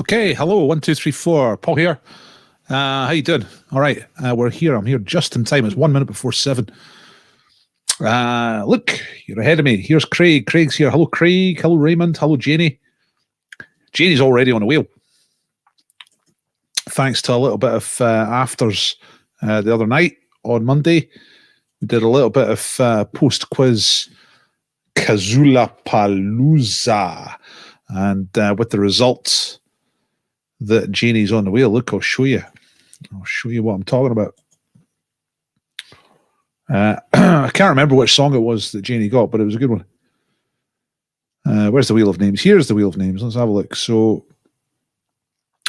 Okay, hello, 1, 2, 3, 4. Paul here. How you doing? All right, we're here. I'm here just in time. It's 1 minute before 7. Look, you're ahead of me. Here's Craig. Craig's here. Hello, Craig. Hello, Raymond. Hello, Janie. Janie's already on the wheel. Thanks to a little bit of afters the other night on Monday. We did a little bit of post-quiz Kazula Palooza. And with the results that Janie's on the wheel, look, I'll show you. I'll show you what I'm talking about. I can't remember which song it was that Janie got, but it was a good one. Where's the Wheel of Names? Here's the Wheel of Names. Let's have a look. So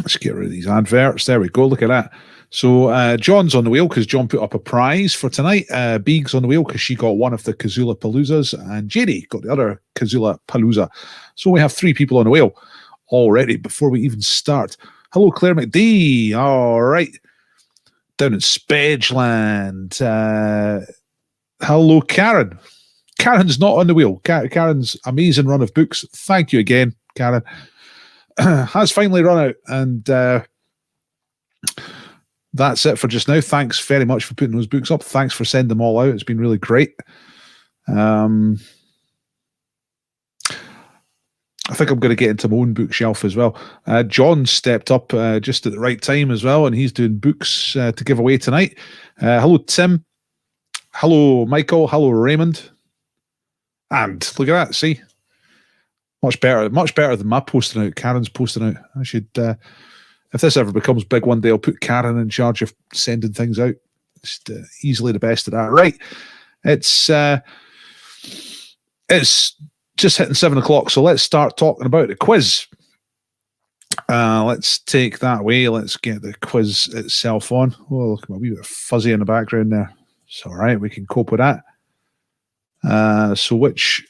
let's get rid of these adverts. There we go. Look at that. So John's on the wheel because John put up a prize for tonight. Beeg's on the wheel because she got one of the Kazula Paloozas, and Janie got the other Kazula Palooza. So we have 3 people on the wheel already before we even start. Hello, Claire McD. All right. Down in Spedgeland. Hello, Karen. Karen's not on the wheel. Karen's amazing run of books. Thank you again, Karen. Has finally run out, and that's it for just now. Thanks very much for putting those books up. Thanks for sending them all out. It's been really great. I think I'm going to get into my own bookshelf as well. John stepped up just at the right time as well, and he's doing books to give away tonight. Hello, Tim. Hello, Michael. Hello, Raymond. And look at that. See, much better than my posting out. Karen's posting out. I should, if this ever becomes big one day, I'll put Karen in charge of sending things out. Just easily the best at that. Right. It's just hitting 7 o'clock, so let's start talking about the quiz. Let's take that away. Let's get the quiz itself on. Oh, look, a wee bit fuzzy in the background there. It's all right. We can cope with that. So which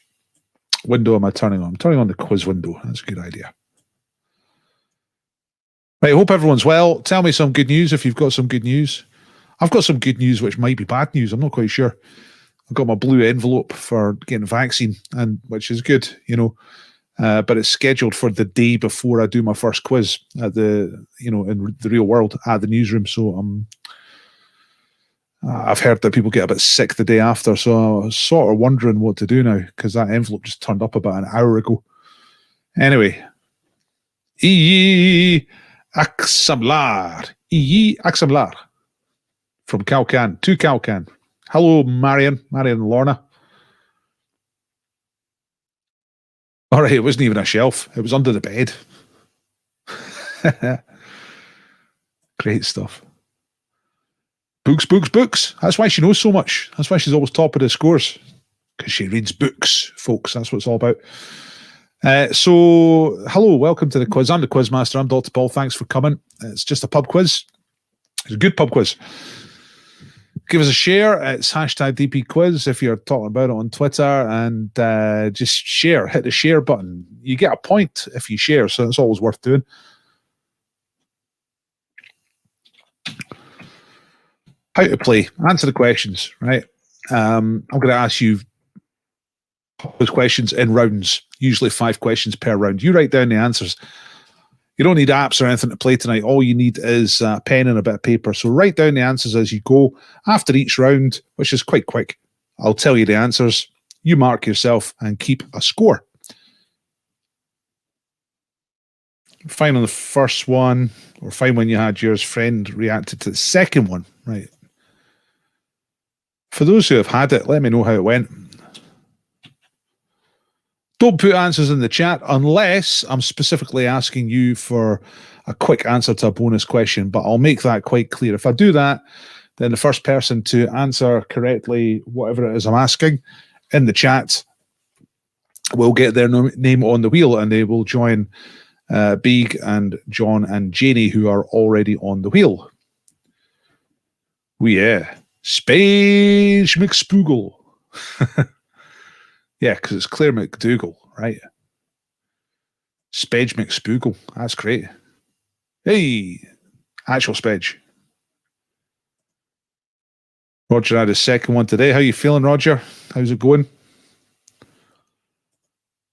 window am I turning on? I'm turning on the quiz window. That's a good idea. Right, hope everyone's well. Tell me some good news if you've got some good news. I've got some good news which might be bad news. I'm not quite sure. I've got my blue envelope for getting a vaccine, and which is good, you know. But it's scheduled for the day before I do my first quiz at the, you know, in the real world at the newsroom. So I've heard that people get a bit sick the day after. So I was sort of wondering what to do now because that envelope just turned up about an hour ago. Anyway, Iyi Aksamlar from Calcan to Calcan. Hello, Marion and Lorna. All right, it wasn't even a shelf. It was under the bed. Great stuff. Books. That's why she knows so much. That's why she's always top of the scores. Because she reads books, folks. That's what it's all about. So, hello, welcome to the quiz. I'm the Quizmaster. I'm Dr. Paul. Thanks for coming. It's just a pub quiz. It's a good pub quiz. Give us a share. It's hashtag DP Quiz if you're talking about it on Twitter, and just share. Hit the share button. You get a point if you share, so it's always worth doing. How to play. Answer the questions, right? I'm going to ask you those questions in rounds, usually 5 questions per round. You write down the answers. You don't need apps or anything to play tonight. All you need is a pen and a bit of paper. So write down the answers as you go. After each round, which is quite quick, I'll tell you the answers. You mark yourself and keep a score. Fine on the first one, or fine when you had yours. Friend reacted to the second one. Right. For those who have had it, let me know how it went. Don't put answers in the chat unless I'm specifically asking you for a quick answer to a bonus question, but I'll make that quite clear. If I do that, then the first person to answer correctly whatever it is I'm asking in the chat will get their name on the wheel, and they will join Beeg and John and Janie, who are already on the wheel. Oh yeah. Spage McSpoogle. Yeah, because it's Claire McDougall, right? Spedge McSpoogle. That's great. Hey, actual Spedge. Roger had his second one today. How you feeling, Roger? How's it going?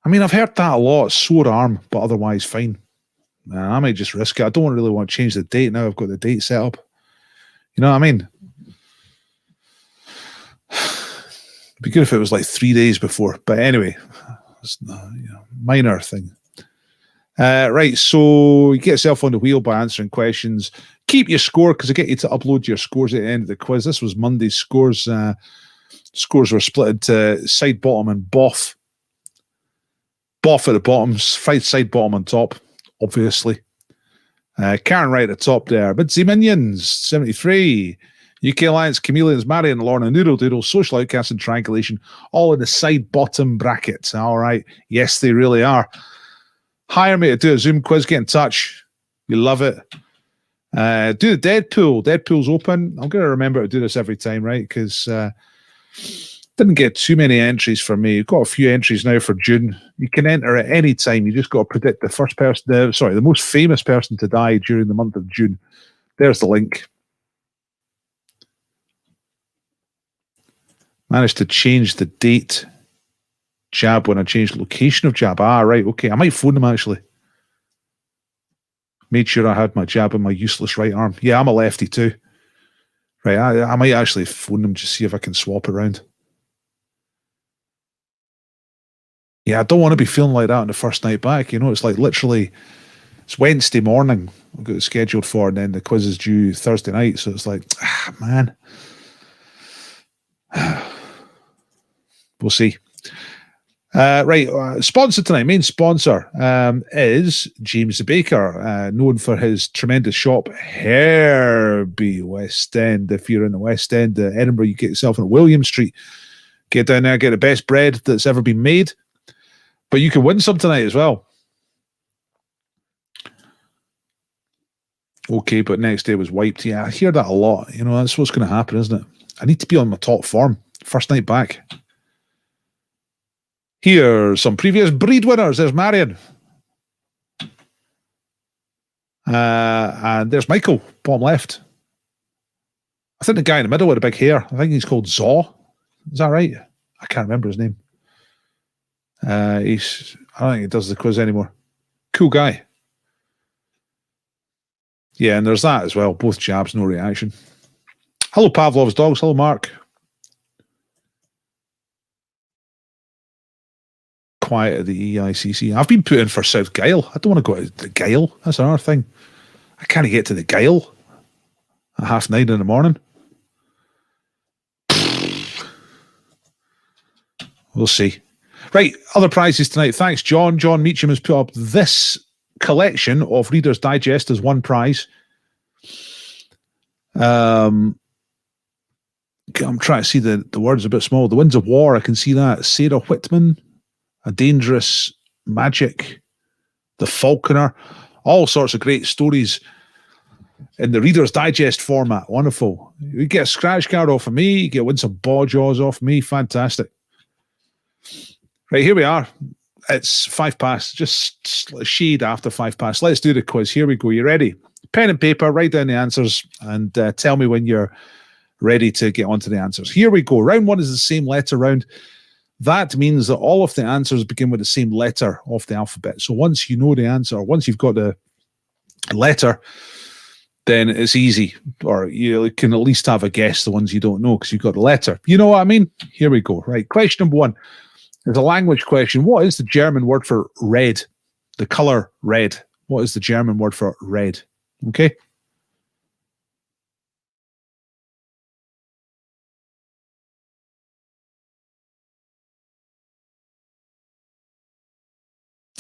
I mean, I've heard that a lot. Sore arm, but otherwise fine. I might just risk it. I don't really want to change the date now. I've got the date set up. You know what I mean? It'd be good if it was like 3 days before. But anyway, it's not, minor thing. Right, so you get yourself on the wheel by answering questions. Keep your score because I get you to upload your scores at the end of the quiz. This was Monday's scores. Scores were split into side, bottom, and boff. Boff at the bottom, side, bottom, on top, obviously. Karen right at the top there. Bidsy Minions, 73. UK Alliance, Chameleons, Marion, Lorna, Noodle Doodle, Social Outcast, and Triangulation, all in the side bottom brackets. All right. Yes, they really are. Hire me to do a Zoom quiz. Get in touch. You love it. Do the Deadpool. Deadpool's open. I'm going to remember to do this every time, right? Because didn't get too many entries for me. You've got a few entries now for June. You can enter at any time. You just got to predict the first person, the most famous person to die during the month of June. There's the link. Managed to change the date jab when I changed location of jab. Ah, right, okay. I might phone them actually. Made sure I had my jab in my useless right arm. Yeah, I'm a lefty too. Right, I might actually phone them to see if I can swap around. Yeah, I don't want to be feeling like that on the first night back. You know, it's like literally, it's Wednesday morning I've got it scheduled for, and then the quiz is due Thursday night. So it's like, man. We'll see. Right, sponsor tonight, main sponsor is James the Baker, known for his tremendous shop, Herbie West End. If you're in the West End, Edinburgh, you get yourself on William Street. Get down there, get the best bread that's ever been made. But you can win some tonight as well. Okay, but next day was wiped. Yeah, I hear that a lot. You know, that's what's going to happen, isn't it? I need to be on my top form. First night back. Here's some previous breed winners. There's Marion. And there's Michael, bottom left. I think the guy in the middle with the big hair, I think he's called Zaw. Is that right? I can't remember his name. I don't think he does the quiz anymore. Cool guy. Yeah, and there's that as well. Both jabs, no reaction. Hello, Pavlov's dogs. Hello, Mark. Quiet at the EICC. I've been put in for South Gyle. I don't want to go to the Gyle. That's another thing. I can't get to the Gyle at 9:30 in the morning. We'll see. Right, other prizes tonight. Thanks, John. John Meacham has put up this collection of Reader's Digest as one prize. I'm trying to see the words a bit small. The Winds of War, I can see that. Sarah Whitman, A Dangerous Magic, The Falconer, all sorts of great stories in the Reader's Digest format. Wonderful. You get a scratch card off of me, you get win some ball jaws off me. Fantastic. Right, here we are. It's 5 past, just a shade after 5 past. Let's do the quiz. Here we go. You ready? Pen and paper, write down the answers and tell me when you're ready to get onto the answers. Here we go. Round one is the same letter round. That means that all of the answers begin with the same letter of the alphabet. So once you know the answer, once you've got the letter, then it's easy. Or you can at least have a guess the ones you don't know because you've got the letter. You know what I mean? Here we go. Right. Question number one. There's a language question. What is the German word for red? The color red. What is the German word for red? Okay.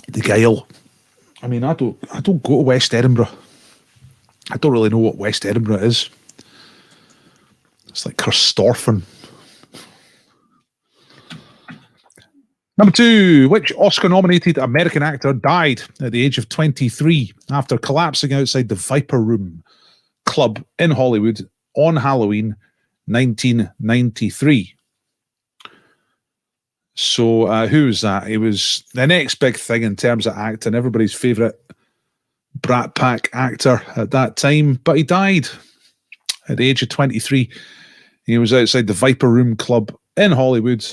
The Gyle. I mean, I don't go to West Edinburgh. I don't really know what West Edinburgh is. It's like Kirkstorfen. Number two, which Oscar-nominated American actor died at the age of 23 after collapsing outside the Viper Room Club in Hollywood on Halloween 1993? So who was that? He was the next big thing in terms of acting, everybody's favourite Brat Pack actor at that time, but he died at the age of 23. He was outside the Viper Room Club in Hollywood,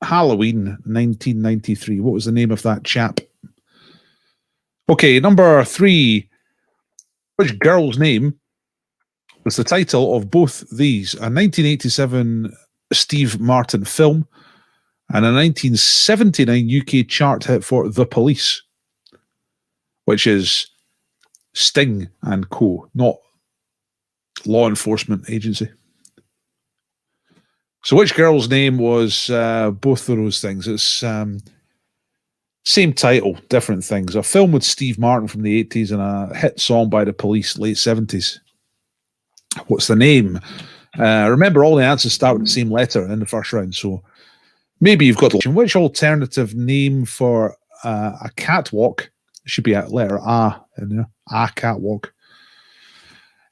Halloween 1993. What was the name of that chap? Okay, number 3. Which girl's name was the title of both these? A 1987 Steve Martin film and a 1979 UK chart hit for The Police, which is Sting and Co., not law enforcement agency. So which girl's name was both of those things? It's same title, different things. A film with Steve Martin from the 80s and a hit song by The Police, late 70s. What's the name? Remember, all the answers start with the same letter in the first round, so maybe you've got the question. Which alternative name for a catwalk, should be a letter A in there, a catwalk,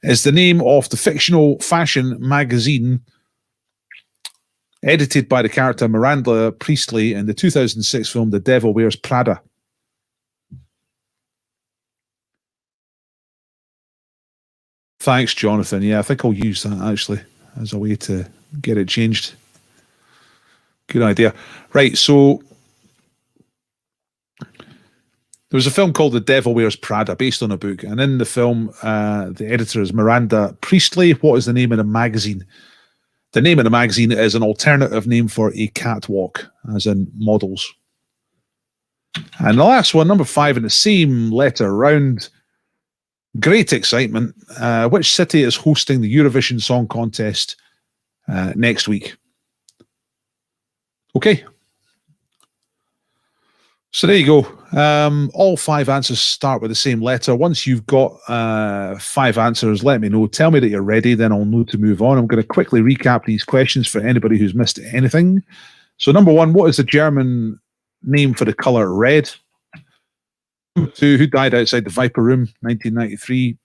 is the name of the fictional fashion magazine edited by the character Miranda Priestley in the 2006 film The Devil Wears Prada? Thanks, Jonathan. Yeah, I think I'll use that actually as a way to get it changed. Good idea. Right, so there was a film called The Devil Wears Prada, based on a book, and in the film, the editor is Miranda Priestley. What is the name of the magazine? The name of the magazine is an alternative name for a catwalk, as in models. And the last one, number 5, in the same letter round. Great excitement. Which city is hosting the Eurovision Song Contest next week? Okay. So there you go. All 5 answers start with the same letter. Once you've got 5 answers, let me know. Tell me that you're ready, then I'll know to move on. I'm going to quickly recap these questions for anybody who's missed anything. So number 1, what is the German name for the colour red? Number 2, who died outside the Viper Room, 1993?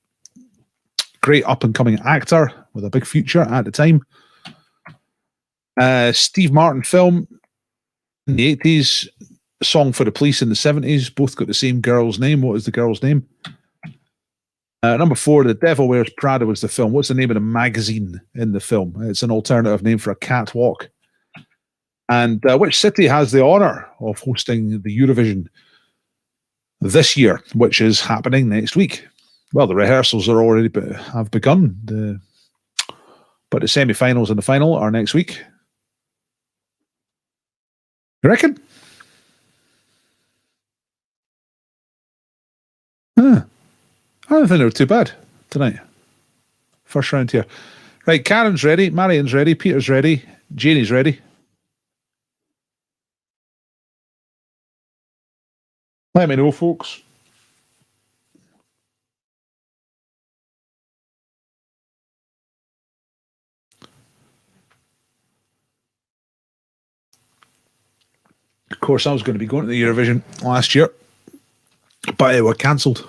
Great up-and-coming actor with a big future at the time. Steve Martin film in the 80s. Song for the Police in the 70s. Both got the same girl's name. What is the girl's name? Number 4, The Devil Wears Prada was the film. What's the name of the magazine in the film? It's an alternative name for a catwalk. And which city has the honour of hosting the Eurovision this year, which is happening next week? Well, the rehearsals are already have begun, but the semi-finals and the final are next week. You reckon? I don't think they were too bad tonight. First round here. Right, Karen's ready, Marion's ready, Peter's ready, Janie's ready. Let me know, folks. Of course, I was going to be going to the Eurovision last year, but it was cancelled.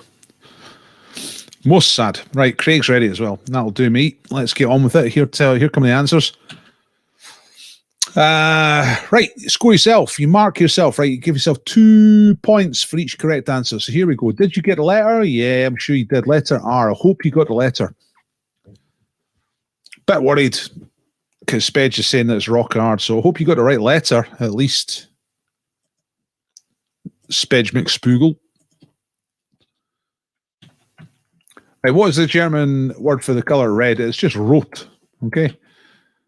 Most sad. Right, Craig's ready as well. That'll do me. Let's get on with it. Here come the answers. Right, score yourself. You mark yourself, right? You give yourself 2 points for each correct answer. So here we go. Did you get a letter? Yeah, I'm sure you did. Letter R. I hope you got the letter. Bit worried because Spedge is saying that it's rock hard, so I hope you got the right letter, at least. Spedge McSpoogel. Right, what is the German word for the colour red? It's just rot. Okay.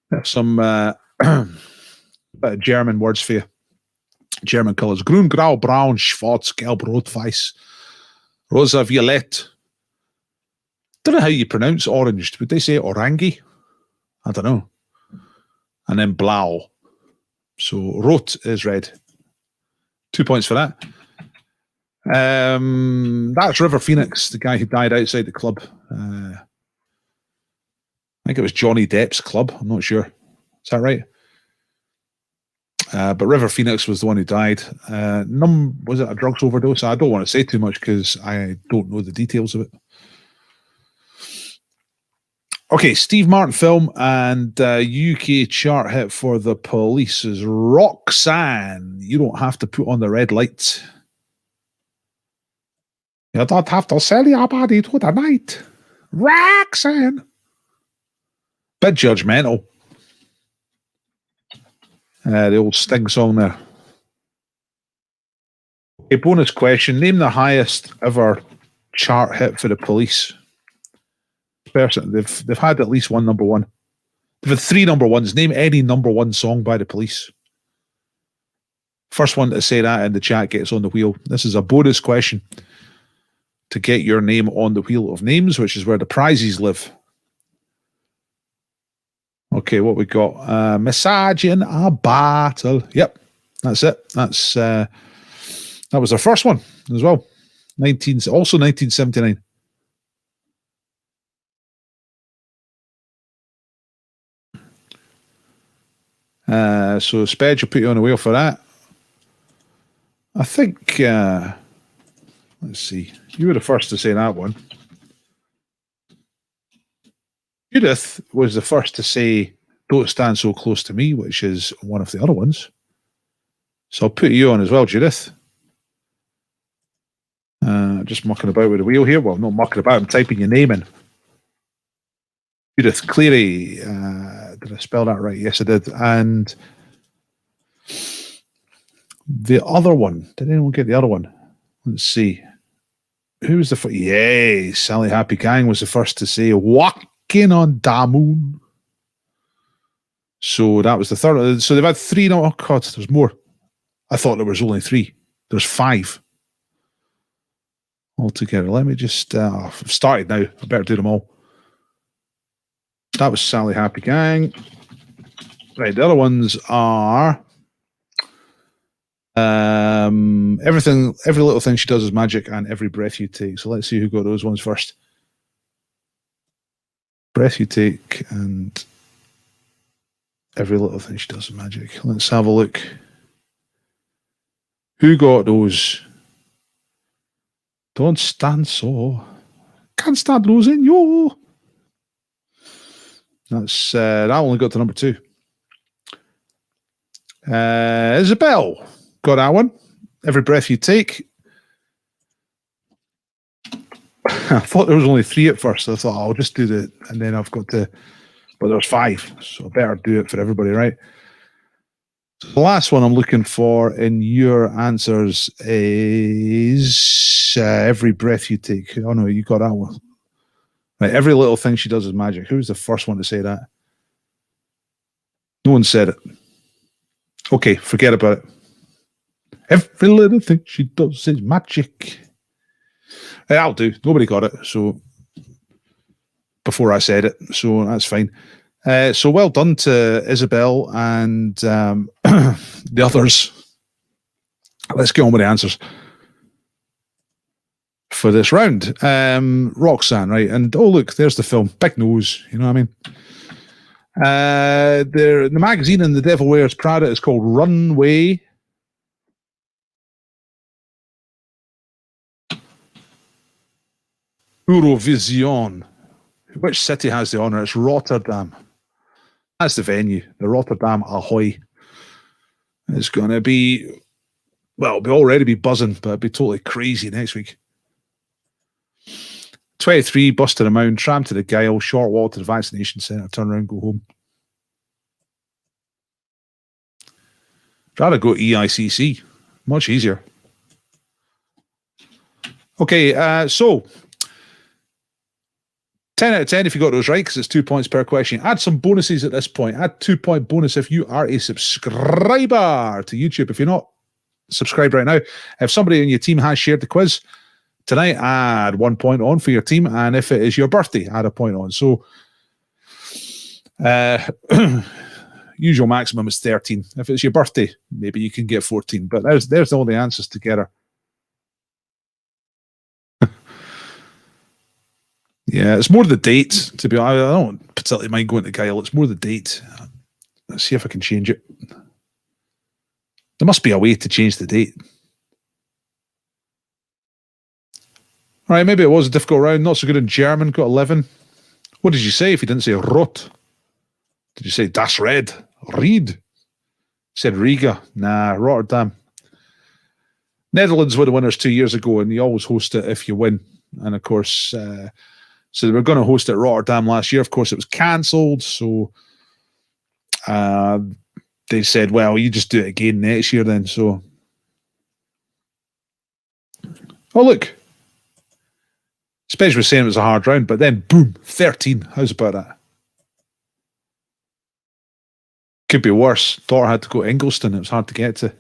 That's some bit of German words for you. German colours. Grün, Grau, Braun, Schwarz, Gelb, Rot, Weiß, Rosa, Violett. Don't know how you pronounce orange. Would they say orangi? I don't know. And then Blau. So Rot is red. 2 points for that. That's River Phoenix, the guy who died outside the club. I think it was Johnny Depp's club. I'm not sure. Is that right? But River Phoenix was the one who died. Was it a drugs overdose? I don't want to say too much because I don't know the details of it. Okay, Steve Martin film and UK chart hit for The Police is Roxanne. You don't have to put on the red light. You don't have to sell your body to the night. Roxanne. Bit judgmental. The old Sting song there. A bonus question. Name the highest ever chart hit for the Police. Person, they've had at least one number one. They've had 3 number ones. Name any number one song by the Police. First one to say that in the chat gets on the wheel. This is a bonus question to get your name on the wheel of names, which is where the prizes live. Okay, what we got? Massage in a battle. Yep, that's it. That's that was our first one as well. 1979. So Sped, you'll put you on the wheel for that. I think let's see. You were the first to say that one. Judith was the first to say "Don't Stand So Close to Me," which is one of the other ones. So I'll put you on as well, Judith. Just mucking about with the wheel here. Well, not mucking about. I'm typing your name in. Judith Cleary. Did I spell that right? Yes, I did. And the other one. Did anyone get the other one? Let's see. Who was the first? Yay, Sally Happy Gang was the first to say "Walking on the Moon." So that was the third. So they've had 3 now. Oh God, there's more. I thought there was only 3. There's 5 altogether. Let me just I've started now. I better do them all. That was Sally Happy Gang. Right, the other ones are every little thing she does is magic, and every breath you take. So let's see who got those ones first. Breath you take and every little thing she does is magic. Let's have a look. Who got those? Don't stand so. Can't stand losing you. That's that only got to number 2. Isabel got that one. Every breath you take. I thought there was only 3 at first. I thought I'll just do the, and then I've got to, but there's 5, so I better do it for everybody, right? So the last one I'm looking for in your answers is every breath you take. Oh no, you got that one. Right, every little thing she does is magic. Who's the first one to say that? No one said it. Okay, forget about it. Every little thing she does is magic. Hey, I'll do. Nobody got it, so before I said it, so that's fine. So well done to Isabel and the others. Let's get on with the answers for this round. Roxanne, right? And oh look, there's the film. Big nose, you know what I mean? The magazine in The Devil Wears Prada is called Runway. Eurovision. Which city has the honour? It's Rotterdam. That's the venue. The Rotterdam Ahoy. It's going to be, well, it'll already be buzzing, but it'll be totally crazy next week. 23, bus to the Mound, tram to the Gyle, short walk to the vaccination centre, turn around, go home. I'd rather go EICC. Much easier. Okay, so 10 out of 10 if you got those right, because it's 2 points per question. Add some bonuses at this point. Add 2-point bonus if you are a subscriber to YouTube. If you're not subscribed right now, if somebody on your team has shared the quiz tonight, add 1 point on for your team. And if it is your birthday, add a point on. So usual maximum is 13. If it's your birthday, maybe you can get 14. But there's all the answers together. Yeah, it's more the date, to be honest. I don't particularly mind going to Gyle. It's more the date. Let's see if I can change it. There must be a way to change the date. All right, maybe it was a difficult round. Not so good in German. Got 11. What did you say if you didn't say rot? Did you say das Red? Reed? Said Riga. Nah, Rotterdam. Netherlands were the winners 2 years ago, and you always host it if you win. And of course, so they were going to host it at Rotterdam last year. Of course, it was cancelled. So they said, well, you just do it again next year then. So Oh, look. Spez was saying it was a hard round, but then, boom, 13. How's about that? Could be worse. Thought I had to go to Ingliston. It was hard to get to.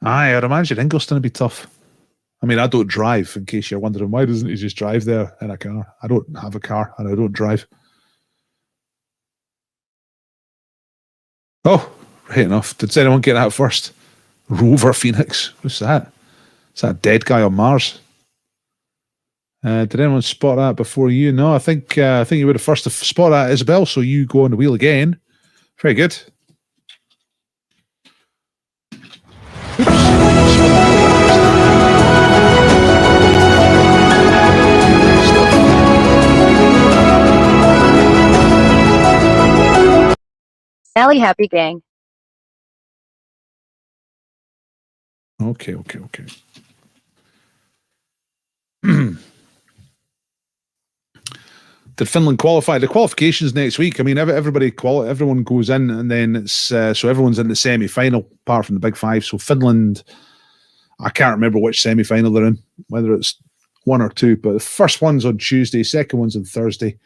Aye, I'd imagine Ingliston would be tough. I mean, I don't drive, in case you're wondering. Why doesn't he just drive there in a car? I don't have a car, and I don't drive. Oh, right enough. Did anyone get that first? Rover Phoenix. What's that? Is that a dead guy on Mars? Did anyone spot that before you? No, I think you would have first spot that, Isabel. So you go on the wheel again. Very good. Sally Happy Gang. Okay. Did Finland qualify? The qualifications next week. I mean, everyone goes in, and then it's so everyone's in the semi-final, apart from the big five. So Finland, I can't remember which semi-final they're in, whether it's one or two. But the first one's on Tuesday, second one's on Thursday,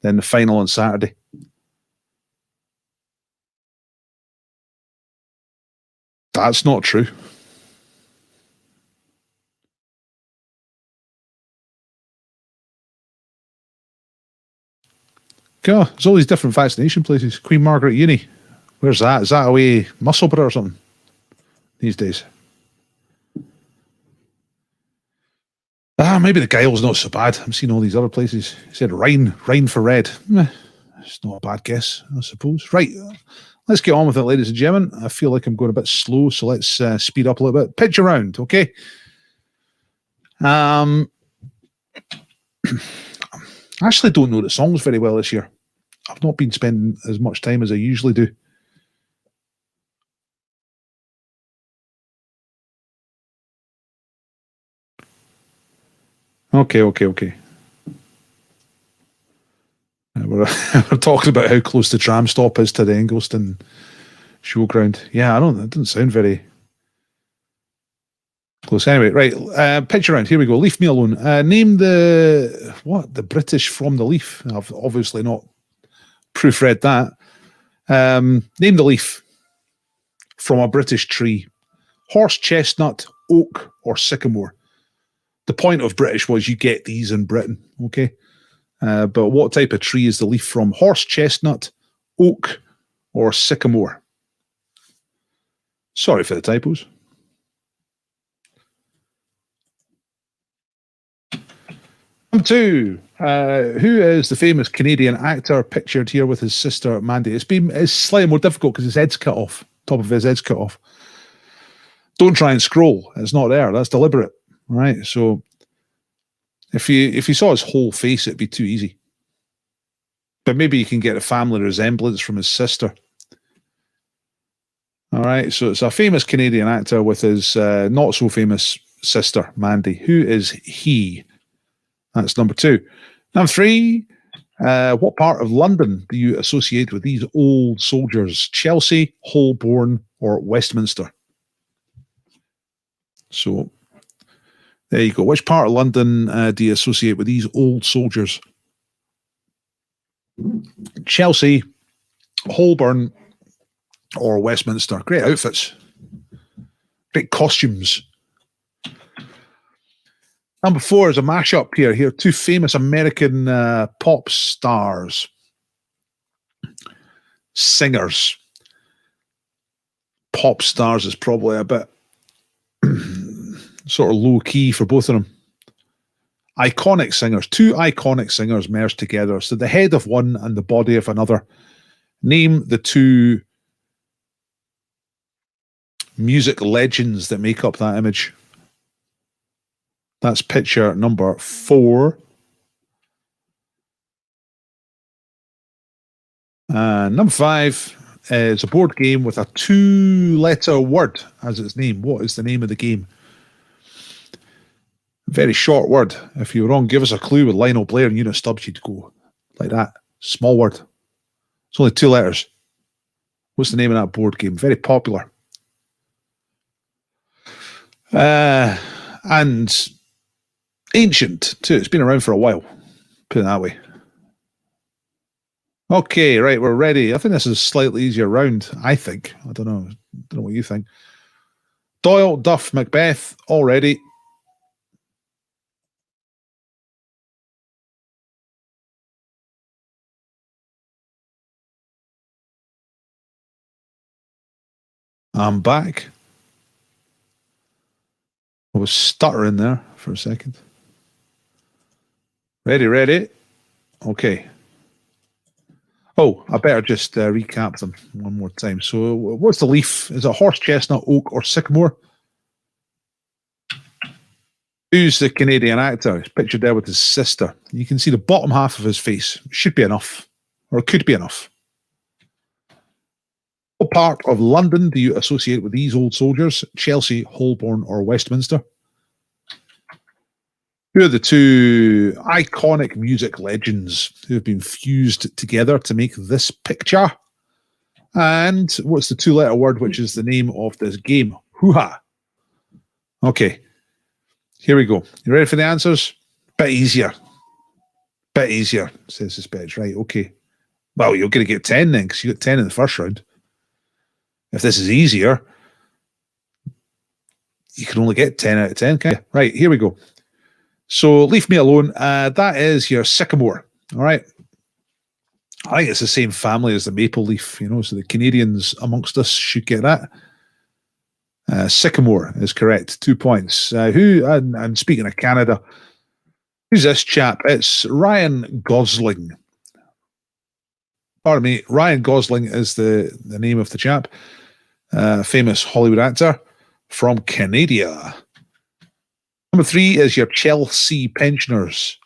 then the final on Saturday. That's not true. God, there's all these different vaccination places. Queen Margaret Uni. Where's that? Is that away Musselburgh or something these days? Maybe the Guile's not so bad. I'm seeing all these other places. He said Rhine for red. It's not a bad guess, I suppose. Right, let's get on with it, ladies and gentlemen. I feel like I'm going a bit slow, so let's speed up a little bit. Pitch around, okay? I actually don't know the songs very well this year. I've not been spending as much time as I usually do. Okay. We're talking about how close the tram stop is to the Ingliston showground. Yeah, it doesn't sound very close. Anyway, right, pitch around. Here we go. Leave me alone. Name the British from the leaf. I've obviously not proofread that. Name the leaf from a British tree. Horse, chestnut, oak, or sycamore. The point of British was you get these in Britain, okay? But what type of tree is the leaf from? Horse, chestnut, oak, or sycamore? Sorry for the typos. Number two, who is the famous Canadian actor pictured here with his sister Mandy? It's slightly more difficult because his head's cut off. Top of his head's cut off. Don't try and scroll. It's not there. That's deliberate. Right. So if you saw his whole face, it'd be too easy. But maybe you can get a family resemblance from his sister. All right. So it's a famous Canadian actor with his not so famous sister Mandy. Who is he? That's number two. Number three, what part of London do you associate with these old soldiers? Chelsea, Holborn, or Westminster? So there you go. Which part of London do you associate with these old soldiers? Chelsea, Holborn, or Westminster? Great outfits. Great costumes. Number four is a mashup here. Here, two famous American pop stars. Singers. Pop stars is probably a bit sort of low key for both of them. Iconic singers. Two iconic singers merged together. So the head of one and the body of another. Name the two music legends that make up that image. That's picture number four. Number five is a board game with a two-letter word as its name. What is the name of the game? Very short word. If you're wrong, give us a clue with Lionel Blair and Eunice Stubbs, you'd go like that. Small word. It's only two letters. What's the name of that board game? Very popular. And ancient, too. It's been around for a while. Put it that way. Okay, right, we're ready. I think this is a slightly easier round, I think. I don't know. Don't know what you think. Doyle, Duff, Macbeth, all ready. I'm back. I was stuttering there for a second. Ready. Okay. Oh, I better just recap them one more time. So what's the leaf? Is it horse, chestnut, oak, or sycamore? Who's the Canadian actor? He's pictured there with his sister. You can see the bottom half of his face. Should be enough. Or could be enough. What part of London do you associate with these old soldiers? Chelsea, Holborn, or Westminster? Who are the two iconic music legends who have been fused together to make this picture? And what's the two-letter word which is the name of this game? Hoo-ha. Okay, here we go. You ready for the answers? Bit easier, says the Spedge. Right, okay. Well, you're going to get 10 then, because you got 10 in the first round. If this is easier, you can only get 10 out of 10, can't you? Right, here we go. So leave me alone. That is your sycamore. All right. I think it's the same family as the maple leaf, you know, so the Canadians amongst us should get that. Sycamore is correct. 2 points. And speaking of Canada, who's this chap? It's Ryan Gosling. Pardon me. Ryan Gosling is the name of the chap. Famous Hollywood actor from Canada. Number 3 is your Chelsea pensioners.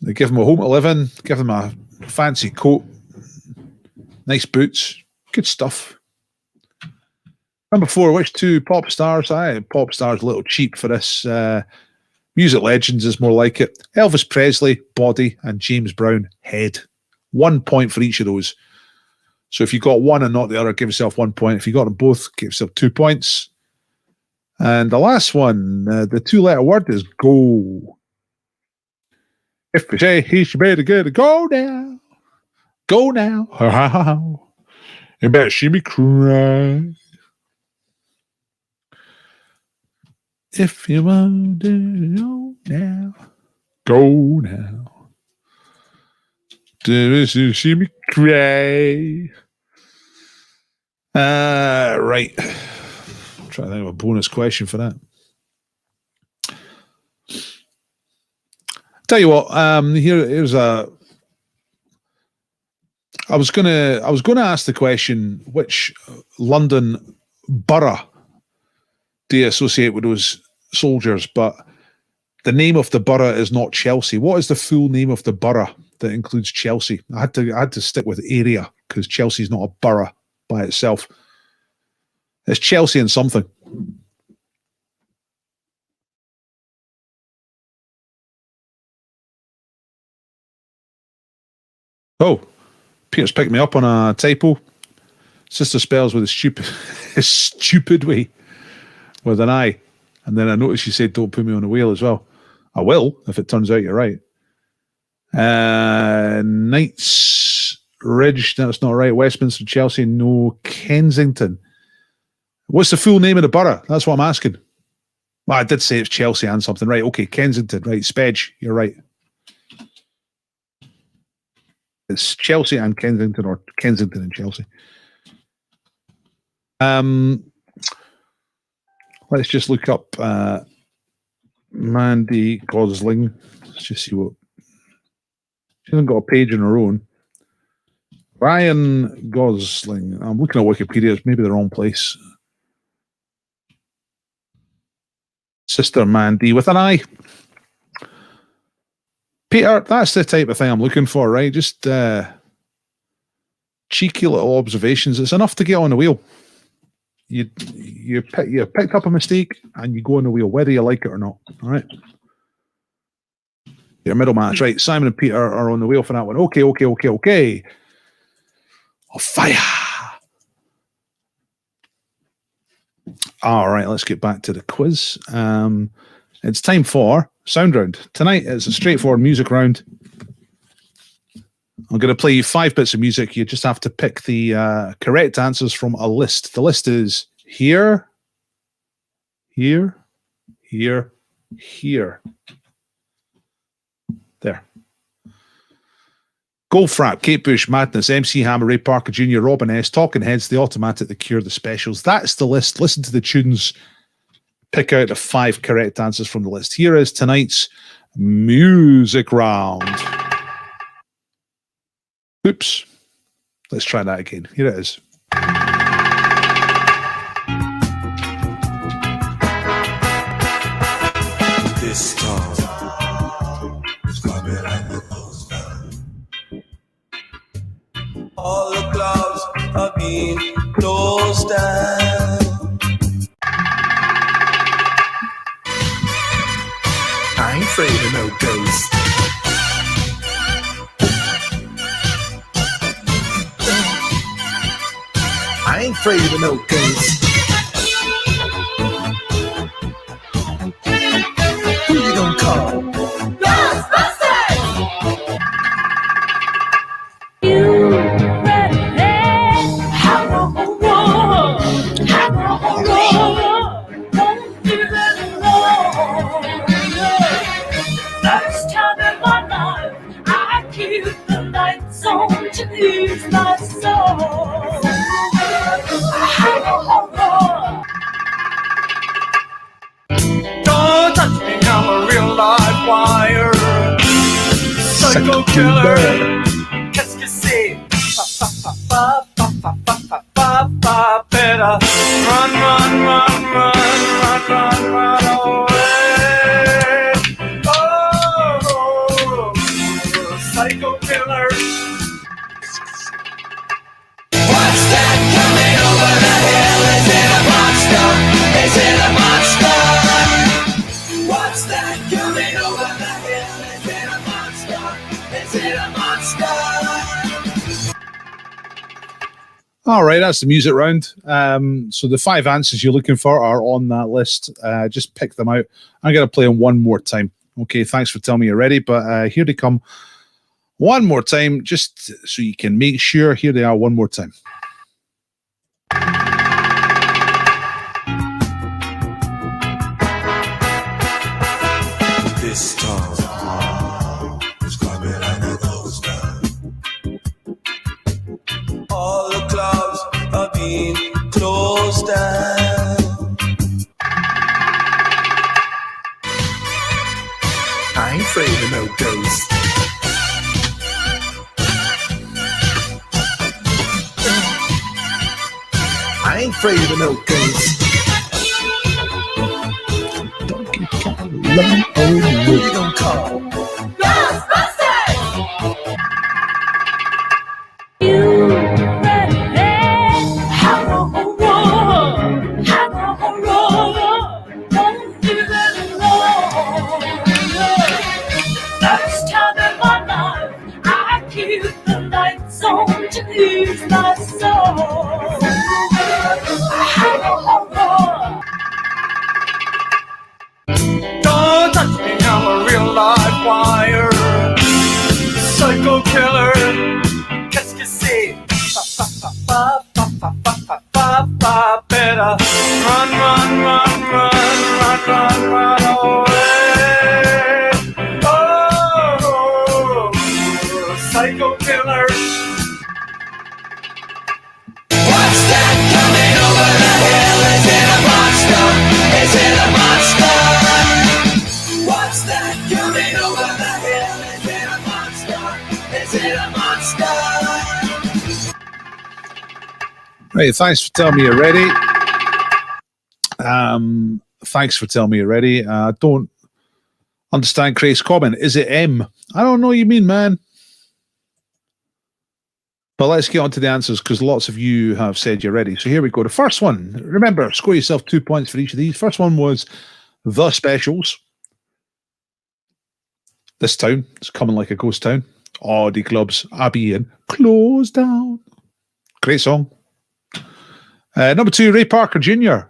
They give them a home to live in, give them a fancy coat, nice boots, good stuff. Number 4, which two pop stars? Pop stars a little cheap for this. Music legends is more like it. Elvis Presley, body, and James Brown, head. 1 point for each of those. So if you got one and not the other, give yourself 1 point. If you got them both, give yourself 2 points. And the last one, the two-letter word is go. If we say he should better get a go now. Go now. You better see me cry. If you want to go now. Go now. Do you see me cry? Right. Try to think of a bonus question for that. Tell you what, here's a. I was gonna ask the question: which London borough do you associate with those soldiers? But the name of the borough is not Chelsea. What is the full name of the borough that includes Chelsea? I had to stick with area because Chelsea's not a borough by itself. It's Chelsea and something. Oh, Peter's picked me up on a typo. Sister spells with a stupid way with an I. And then I noticed you said don't put me on the wheel as well. I will, if it turns out you're right. Knights Ridge, that's not right. Westminster, Chelsea, no. Kensington. What's the full name of the borough? That's what I'm asking. Well, I did say it's Chelsea and something. Right, okay, Kensington. Right, Spedge, you're right. It's Chelsea and Kensington, or Kensington and Chelsea. Let's just look up Mandy Gosling. Let's just see what. She hasn't got a page on her own. Ryan Gosling. I'm looking at Wikipedia. It's maybe the wrong place. Sister Mandy with an I. Peter, that's the type of thing I'm looking for, right? Just cheeky little observations. It's enough to get on the wheel. You picked up a mistake and you go on the wheel, whether you like it or not. All right. Your middle match, right? Simon and Peter are on the wheel for that one. Okay. Oh, fire. All right, let's get back to the quiz. It's time for sound round. Tonight is a straightforward music round. I'm going to play you 5 bits of music. You just have to pick the correct answers from a list. The list is here, here, here, here. There. Goldfrapp, Kate Bush, Madness, MC Hammer, Ray Parker Jr., Robin S., Talking Heads, The Automatic, The Cure, The Specials. That's the list. Listen to the tunes. Pick out the 5 correct answers from the list. Here is tonight's music round. Oops. Let's try that again. Here it is. This time, it's gonna be like the old time. All the clubs are being closed down. I ain't afraid of no ghosts. I ain't afraid of no ghosts. Who you gonna call? Ghostbusters! You ready? How don't do that alone. First time in my life, I keep the lights on to ease my soul. Don't touch me, I'm a real live wire. Psycho killer. Qu'est-ce que c'est? Better run, run, run, run, run, run, run away. Oh, psycho killer. What's that coming over the hill? Is it a monster? Is it a monster? What's that coming over the hill? Is it a monster? Is it a monster? All right, that's the music round. So the 5 answers you're looking for are on that list. Just pick them out. I'm going to play them one more time. Okay, thanks for telling me you're ready, but here they come one more time, just so you can make sure. Here they are one more time. This time, it's gonna be like the old time. All the clubs are being closed down. I ain't afraid of no ghosts. I ain't afraid of no ghosts. Who you gonna call? Ghostbusters! You ready? How don't do that alone. First time in my life, I keep the lights on to ease my soul. Don't touch me, I'm a real live wire. Psycho killer. Qu'est-ce que c'est? Better run, run, run, run, run, run, run away. Oh, psycho killer. What's that coming over the hill? Is it a monster? Is it a monster? What's that coming over the hill? Is it a monster? Is it a monster? Right, thanks for telling me you're ready. Thanks for telling me you're ready. I don't understand Craig's comment. Is it M? I don't know what you mean, man. But let's get on to the answers because lots of you have said you're ready. So here we go. The first one, remember, score yourself 2 points for each of these. First one was The Specials. This town is coming like a ghost town. Oddie clubs are being closed down. Great song. Number 2, Ray Parker Jr.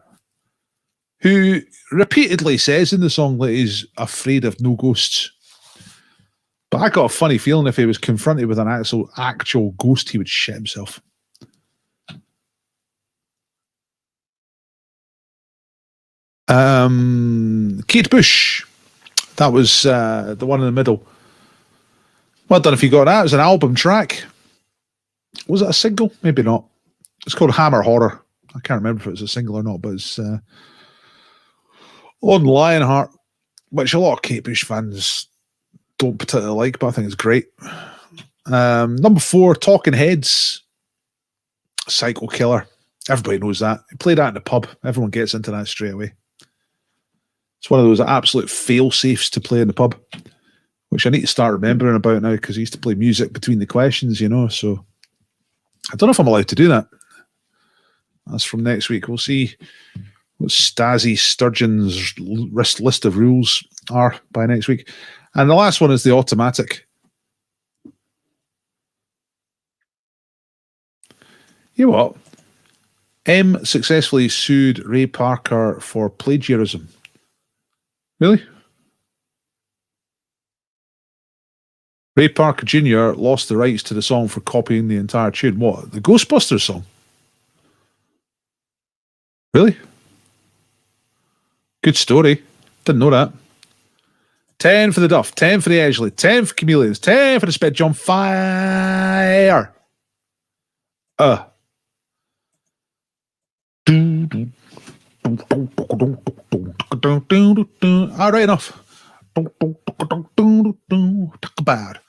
who repeatedly says in the song that he's afraid of no ghosts. But I got a funny feeling if he was confronted with an actual ghost, he would shit himself. Kate Bush. That was the one in the middle. Well done if you got that. It was an album track. Was it a single? Maybe not. It's called Hammer Horror. I can't remember if it was a single or not, but it's on Lionheart, which a lot of Kate Bush fans don't particularly like, but I think it's great. Number 4, Talking Heads, Psycho Killer. Everybody knows that. You play that in the pub. Everyone gets into that straight away. It's one of those absolute fail-safes to play in the pub, which I need to start remembering about now because I used to play music between the questions, you know, so I don't know if I'm allowed to do that. That's from next week. We'll see what Stasi Sturgeon's list of rules are by next week. And the last one is the automatic. You know what? M successfully sued Ray Parker for plagiarism. Really? Ray Parker Jr. lost the rights to the song for copying the entire tune. What? The Ghostbusters song? Really? Good story. Didn't know that. 10 for the Duff, 10 for the Edgley, 10 for Chameleons, 10 for the Spit Jump. Fire! Ah, right enough. Bad.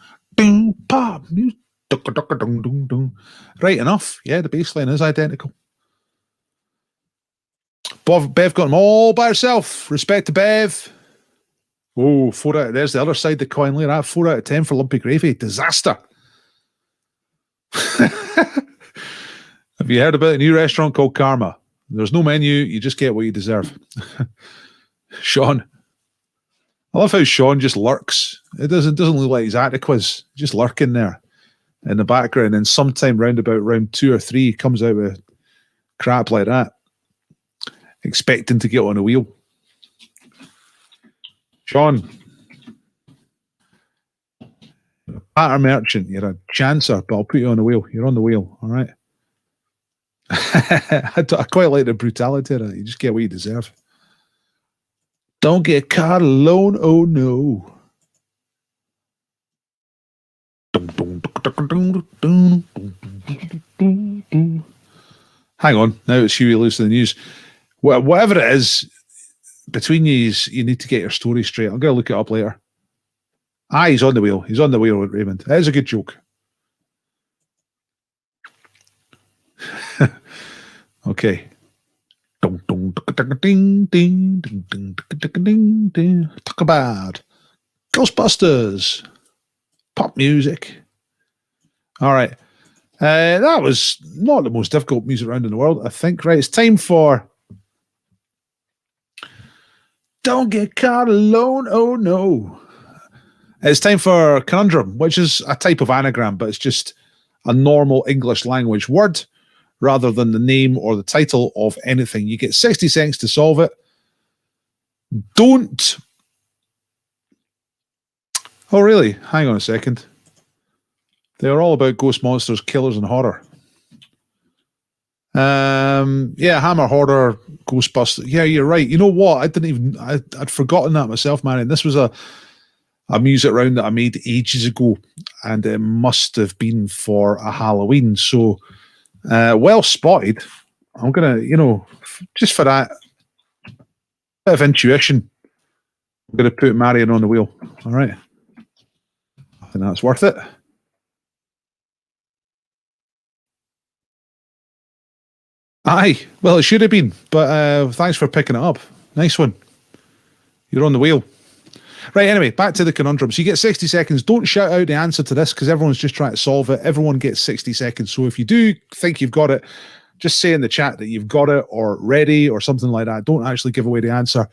Pop music. Right enough. Yeah, the bass line is identical. Bev got them all by herself. Respect to Bev. Oh, 4 out. There's the other side of the coin. Look at that. 4 out of 10 for Lumpy Gravy. Disaster. Have you heard about a new restaurant called Karma? There's no menu. You just get what you deserve. Sean. I love how Sean just lurks. It doesn't look like he's at a quiz. Just lurking there in the background. And sometime round about round 2 or 3 comes out with crap like that. Expecting to get on a wheel. Sean. You're a patter merchant. You're a chancer, but I'll put you on the wheel. You're on the wheel. All right. I quite like the brutality of that. You just get what you deserve. Don't get caught alone. Oh no. Hang on. Now it's Huey Lewis in the news. Whatever it is, between you need to get your story straight. I'm going to look it up later. He's on the wheel. He's on the wheel with Raymond. That is a good joke. Okay. Talk about Ghostbusters. Pop music. All right. That was not the most difficult music round in the world, I think. Right. It's time for Don't Get Caught Alone. Oh no. It's time for conundrum, which is a type of anagram, but it's just a normal English language word rather than the name or the title of anything. You get 60 seconds to solve it. Don't. Oh, really? Hang on a second. They're all about ghost monsters, killers, and horror. Yeah, Hammer Horror, Ghostbusters. Yeah, you're right. You know what? I'd forgotten that myself, man. And this was a music round that I made ages ago, and it must have been for a Halloween. So, well spotted. I'm gonna, just for that bit of intuition, I'm gonna put Marion on the wheel. All right, I think that's worth it. Aye, well, it should have been, but thanks for picking it up. Nice one. You're on the wheel. Right, anyway, back to the conundrum. So you get 60 seconds. Don't shout out the answer to this because everyone's just trying to solve it. Everyone gets 60 seconds. So if you do think you've got it, just say in the chat that you've got it or ready or something like that. Don't actually give away the answer.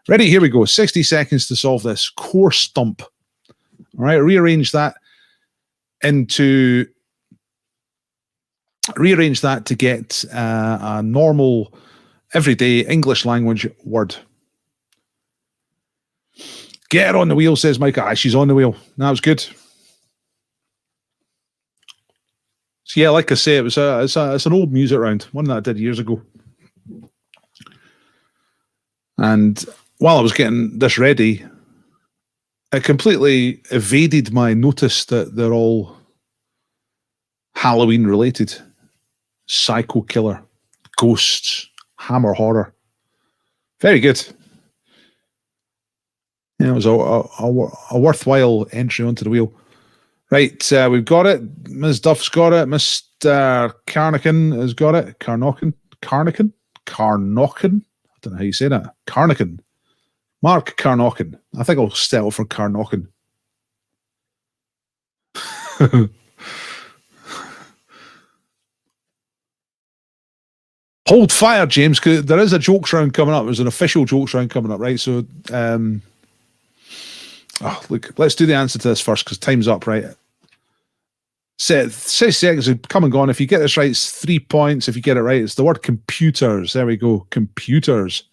Ready? Here we go. 60 seconds to solve this. Core stump. All right, rearrange that to get a normal everyday English language word. Get her on the wheel, says Micah. Aye, she's on the wheel. That was good. So yeah, like I say, it's an old music round, one that I did years ago. And while I was getting this ready, it completely evaded my notice that they're all Halloween related. Psycho killer, ghosts, hammer horror. Very good. Yeah, it was a worthwhile entry onto the wheel. Right, we've got it. Ms. Duff's got it. Mr. Carnican has got it. Carnochan? I don't know how you say that. Carnican. Mark Carnochan. I think I'll settle for Carnochan. Hold fire, James, because there is a jokes round coming up. There's an official jokes round coming up, right? So, look, let's do the answer to this first because time's up, right? 6 seconds have come and gone. If you get this right, it's 3 points. If you get it right, it's the word computers. There we go. Computers.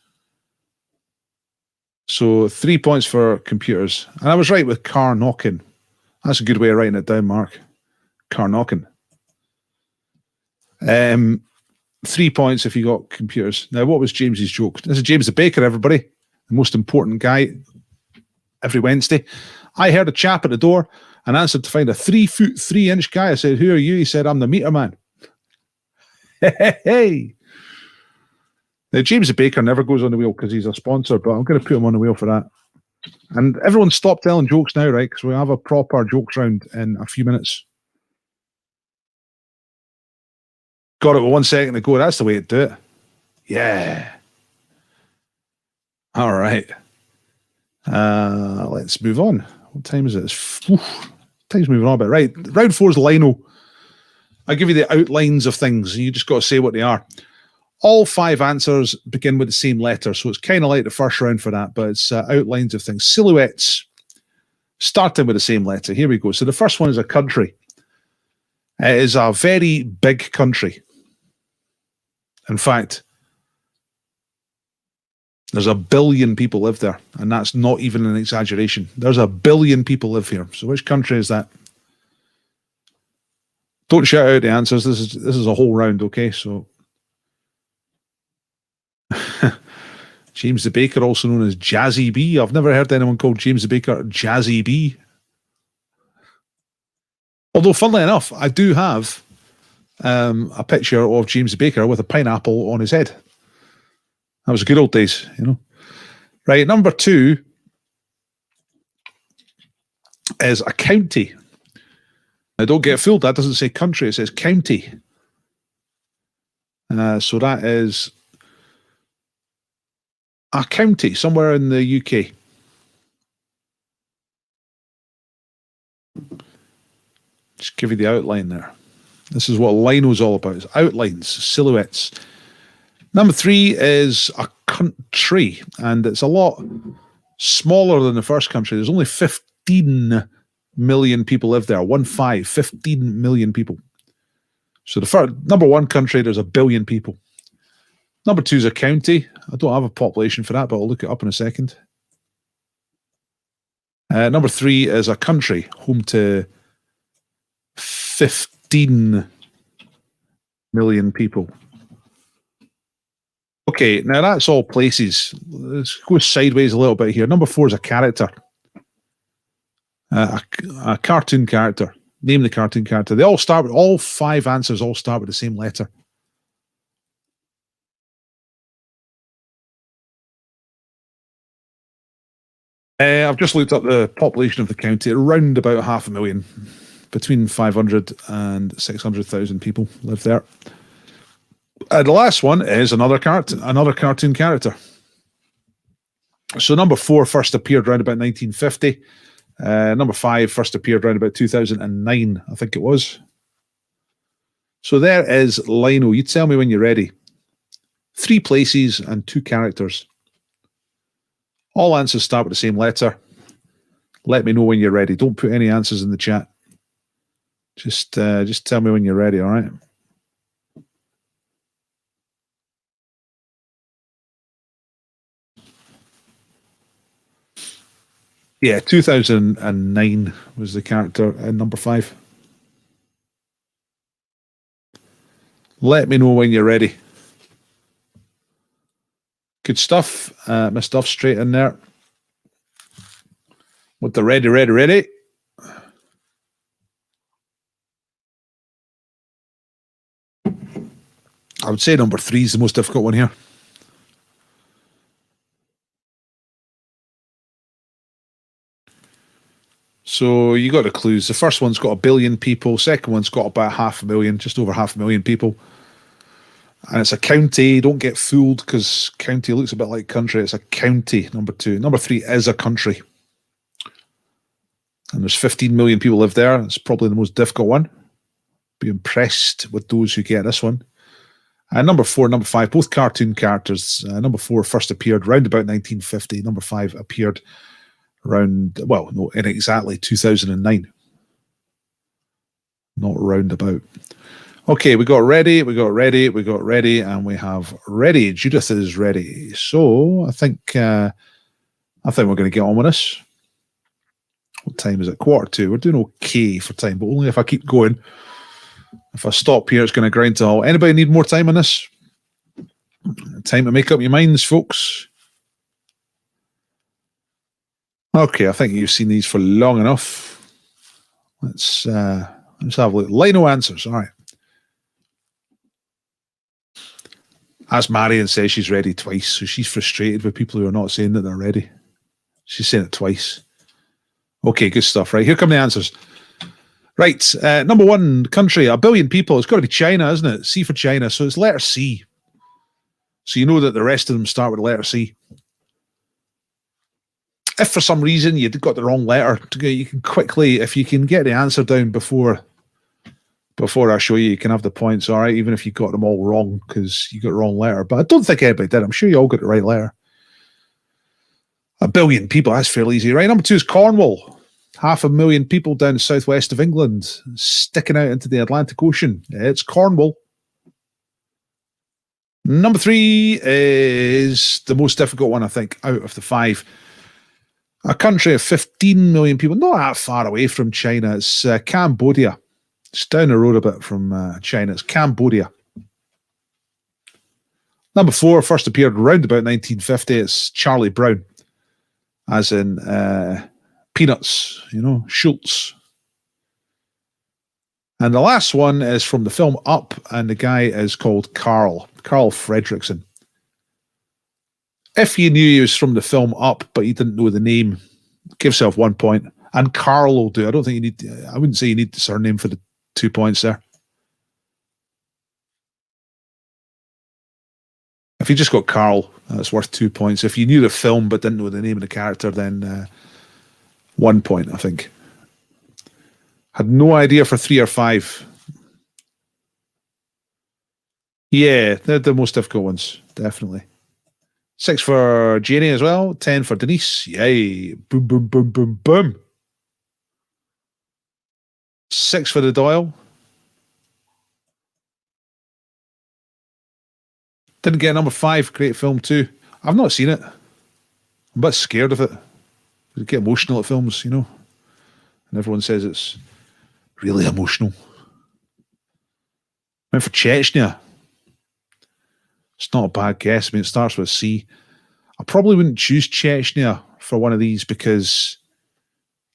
So 3 points for computers. And I was right with car knocking. That's a good way of writing it down, Mark. Car knocking. 3 points if you got computers. Now, what was James's joke? This is James the Baker, everybody. The most important guy every Wednesday. I heard a chap at the door and answered to find a 3 foot 3 inch guy. I said, "Who are you?" He said, "I'm the meter man." Hey. Now, James the Baker never goes on the wheel because he's a sponsor, but I'm going to put him on the wheel for that. And everyone stop telling jokes now, right? Because we have a proper jokes round in a few minutes. Got it with 1 second to go. That's the way to do it. Yeah. All right. Let's move on. What time is it? Time's moving on a bit. Right. Round 4 is Lino. I give you the outlines of things. You just got to say what they are. All 5 answers begin with the same letter. So it's kind of like the first round for that, but it's outlines of things. Silhouettes, starting with the same letter. Here we go. So the first one is a country. It is a very big country. In fact, there's 1 billion people live there, and that's not even an exaggeration. There's 1 billion people live here. So which country is that? Don't shout out the answers. This is a whole round, okay? So James the Baker, also known as Jazzy B. I've never heard anyone called James the Baker Jazzy B. Although, funnily enough, I do have a picture of James the Baker with a pineapple on his head. That was the good old days, you know. Right, number 2 is a county. Now, don't get fooled. That doesn't say country. It says county. So that is a county somewhere in the UK. Just give you the outline there. This is what Lino's all about. It's outlines, silhouettes. Number 3 is a country, and it's a lot smaller than the first country. There's only 15 million people live there. 15 million people. So the first, number 1 country, there's 1 billion people. Number 2 is a county. I don't have a population for that, but I'll look it up in a second. Number 3 is a country, home to 15 million people. Okay, now that's all places. Let's go sideways a little bit here. Number 4 is a character. A cartoon character. Name the cartoon character. They all start with, all 5 answers all start with the same letter. I've just looked up the population of the county. Around about 500,000. Between 500 and 600,000 people live there. The last one is another cartoon character. So number 4 first appeared around about 1950. Number 5 first appeared around about 2009, I think it was. So there is Lino. You tell me when you're ready. 3 places and 2 characters. All answers start with the same letter. Let me know when you're ready. Don't put any answers in the chat. Just tell me when you're ready, all right? Yeah, 2009 was the character in number 5. Let me know when you're ready. Good stuff. My stuff straight in there. With the ready. I would say number 3 is the most difficult one here. So you got the clues. The first one's got 1 billion people. Second one's got about 500,000, just over 500,000 people. And it's a county. Don't get fooled because county looks a bit like country. It's a county, number 2. Number 3 is a country. And there's 15 million people live there. It's probably the most difficult one. Be impressed with those who get this one. And number 4, number 5, both cartoon characters. Number 4 first appeared round about 1950. Number 5 appeared around, well, no, in exactly 2009. Not roundabout. Okay, we got ready, and we have ready. Judith is ready. So I think we're going to get on with this. What time is it? 1:45. We're doing okay for time, but only if I keep going. If I stop here, it's going to grind to a halt. Anybody need more time on this? Time to make up your minds, folks. Okay, I think you've seen these for long enough. Let's have a look. Lino answers. All right. As Marion says, she's ready twice, so she's frustrated with people who are not saying that they're ready. She's saying it twice. Okay, good stuff. Right, here come the answers. Right, number 1 country, 1 billion people. It's got to be China, isn't it? C for China. So it's letter C. So you know that the rest of them start with letter C. If for some reason you got the wrong letter, you can quickly, if you can get the answer down before I show you, you can have the points, all right, even if you got them all wrong because you got the wrong letter. But I don't think anybody did. I'm sure you all got the right letter. 1 billion people, that's fairly easy, right? Number 2 is Cornwall. 500,000 people down the southwest of England, sticking out into the Atlantic Ocean. It's Cornwall. Number 3 is the most difficult one, I think, out of the 5. A country of 15 million people, not that far away from China. It's Cambodia. It's down the road a bit from China. It's Cambodia. Number 4 first appeared around about 1950. It's Charlie Brown, as in Peanuts, Schultz. And the last one is from the film Up, and the guy is called Carl Fredricksen. If you knew he was from the film Up, but you didn't know the name, give yourself 1 point. And Carl will do. I don't think you need, I wouldn't say you need the surname for the 2 points there. If you just got Carl, that's worth 2 points. If you knew the film but didn't know the name of the character, then 1 point, I think. Had no idea for 3 or 5. Yeah, they're the most difficult ones, definitely. 6 for Janie as well. 10 for Denise. Yay. Boom, boom, boom, boom, boom. 6 for the Doyle. Didn't get number 5. Great film too. I've not seen it. I'm a bit scared of it. I get emotional at films, And everyone says it's really emotional. Went for Chechnya. It's not a bad guess. I mean, it starts with C. I probably wouldn't choose Chechnya for one of these because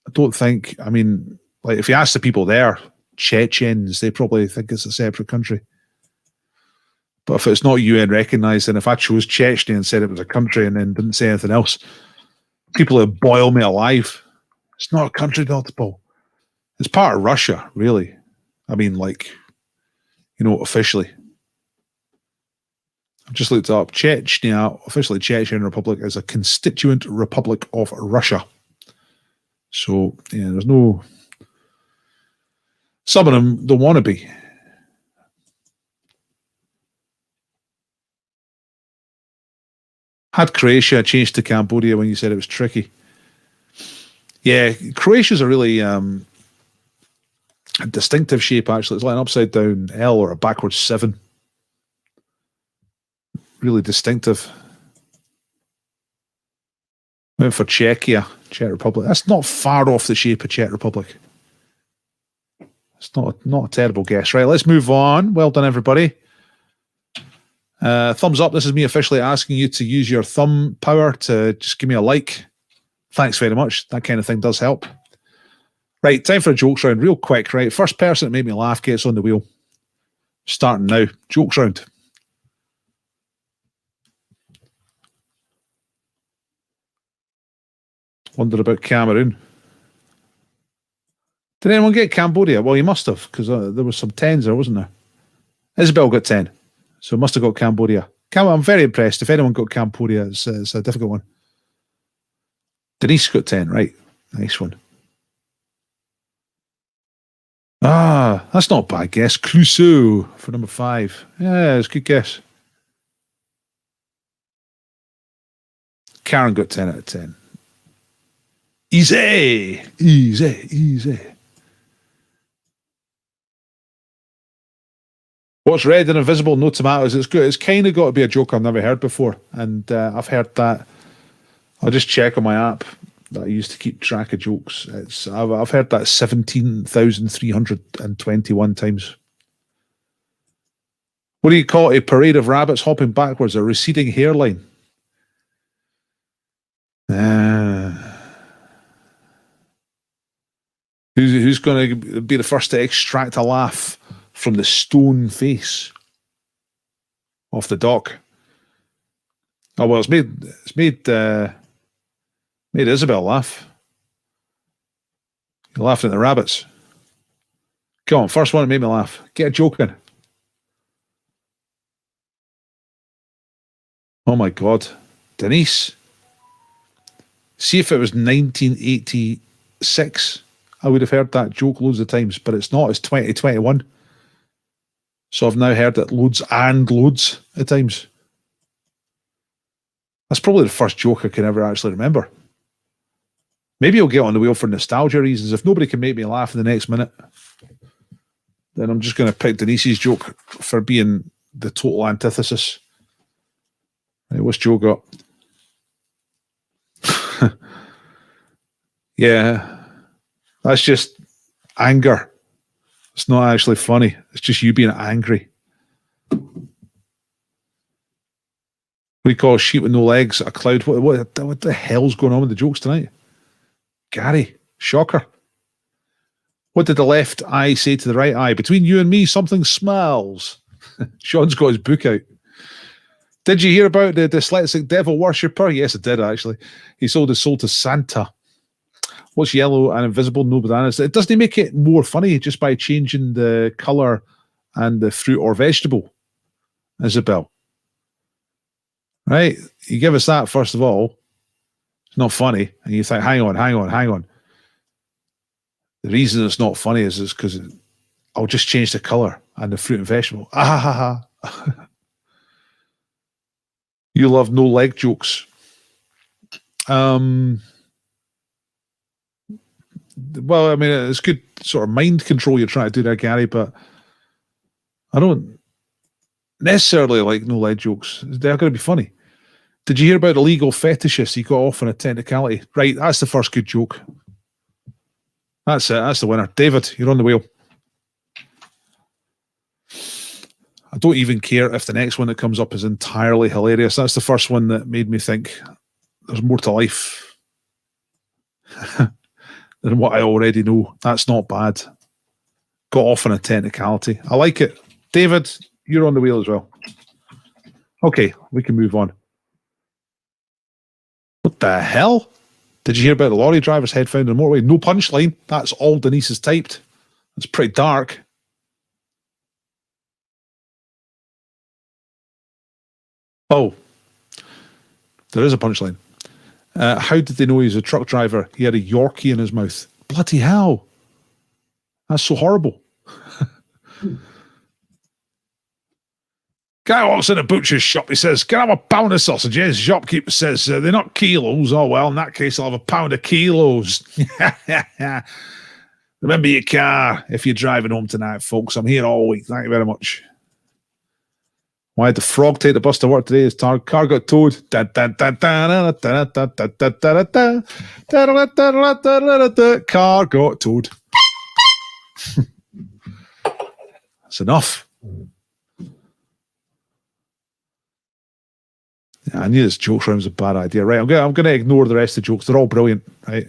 I don't think, like if you ask the people there, Chechens, they probably think it's a separate country. But if it's not UN recognised, and if I chose Chechnya and said it was a country and then didn't say anything else, people would boil me alive. It's not a country, Dr. Paul. It's part of Russia, really. Officially. I've just looked up. Chechnya, officially Chechen Republic, is a constituent republic of Russia. So, yeah, there's no... Some of them don't want to be. Had Croatia changed to Cambodia when you said it was tricky? Yeah, Croatia's a really a distinctive shape, actually. It's like an upside down L or a backwards 7. Really distinctive. Went for Czechia. Czech Republic. That's not far off the shape of Czech Republic. It's not a terrible guess. Right, let's move on. Well done, everybody. Thumbs up. This is me officially asking you to use your thumb power to just give me a like. Thanks very much. That kind of thing does help. Right, time for a jokes round real quick, right? First person that made me laugh gets on the wheel. Starting now. Jokes round. Wonder about Cameroon. Did anyone get Cambodia? Well, you must have, because there was some 10s there, wasn't there? Isabel got 10, so must have got Cambodia. I'm very impressed. If anyone got Cambodia, it's a difficult one. Denise got 10, right. Nice one. Ah, that's not a bad guess. Crusoe for number 5. Yeah, it's a good guess. Karen got 10 out of 10. Easy. What's red and invisible? No tomatoes. It's good. It's kind of got to be a joke I've never heard before, and I've heard that. I'll just check on my app that I used to keep track of jokes. I've heard that 17,321 times. What do you call a parade of rabbits hopping backwards? A receding hairline. Who's going to be the first to extract a laugh from the stone face off the dock? Oh well, it's made Isabel laugh. You're laughing at the rabbits. Come on, first one that made me laugh. Get a joke in. Oh my God, Denise. See if it was 1986. I would have heard that joke loads of times, but it's not. It's 2021. So I've now heard it loads and loads of times. That's probably the first joke I can ever actually remember. Maybe I'll get on the wheel for nostalgia reasons. If nobody can make me laugh in the next minute, then I'm just going to pick Denise's joke for being the total antithesis. Right, what's Joe got? Yeah. That's just anger. It's not actually funny. It's just you being angry. What do you call a sheep with no legs? A cloud. What the hell's going on with the jokes tonight? Gary, shocker. What did the left eye say to the right eye? Between you and me, something smells. Sean's got his book out. Did you hear about the dyslexic devil worshipper? Yes, I did, actually. He sold his soul to Santa. What's yellow and invisible? No bananas. It doesn't make it more funny just by changing the colour and the fruit or vegetable, Isabel. Right? You give us that, first of all. It's not funny. And you think, hang on. The reason it's not funny is because I'll just change the colour and the fruit and vegetable. Ah ha ha. You love no leg jokes. Well, I mean, it's good sort of mind control you're trying to do there, Gary, but I don't necessarily like no leg jokes. They're going to be funny. Did you hear about the legal fetishist? He got off on a technicality. Right, that's the first good joke. That's it. That's the winner. David, you're on the wheel. I don't even care if the next one that comes up is entirely hilarious. That's the first one that made me think there's more to life than what I already know. That's not bad. Got off on a technicality. I like it. David, you're on the wheel as well. Okay, we can move on. What the hell? Did you hear about the lorry driver's head found in the motorway? No punchline. That's all Denise has typed. It's pretty dark. Oh, there is a punchline. How did they know he was a truck driver? He had a Yorkie in his mouth. Bloody hell. That's so horrible. Guy walks in a butcher's shop. He says, can I have a pound of sausages? Shopkeeper says, they're not kilos. Oh, well, in that case, I'll have a pound of kilos. Remember your car if you're driving home tonight, folks. I'm here all week. Thank you very much. Why did the frog take the bus to work today? His car got towed. Car got towed. That's enough. Yeah, I knew this joke round was a bad idea. Right, I'm going to ignore the rest of the jokes. They're all brilliant, right?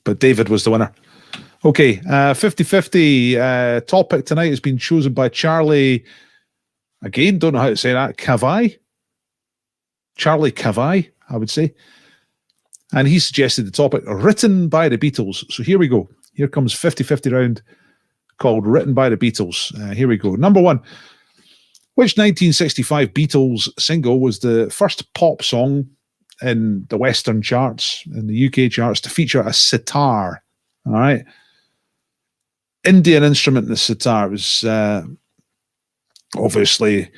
But David was the winner. Okay, 50-50 topic tonight has been chosen by Charlie. Again, don't know how to say that. Cavai? Charlie Cavai, I would say. And he suggested the topic, written by the Beatles. So here we go. Here comes 50-50 round called Written by the Beatles. Here we go. Number one. Which 1965 Beatles single was the first pop song in the Western charts, in the UK charts, to feature a sitar? All right. Indian instrument in the sitar. It was obviously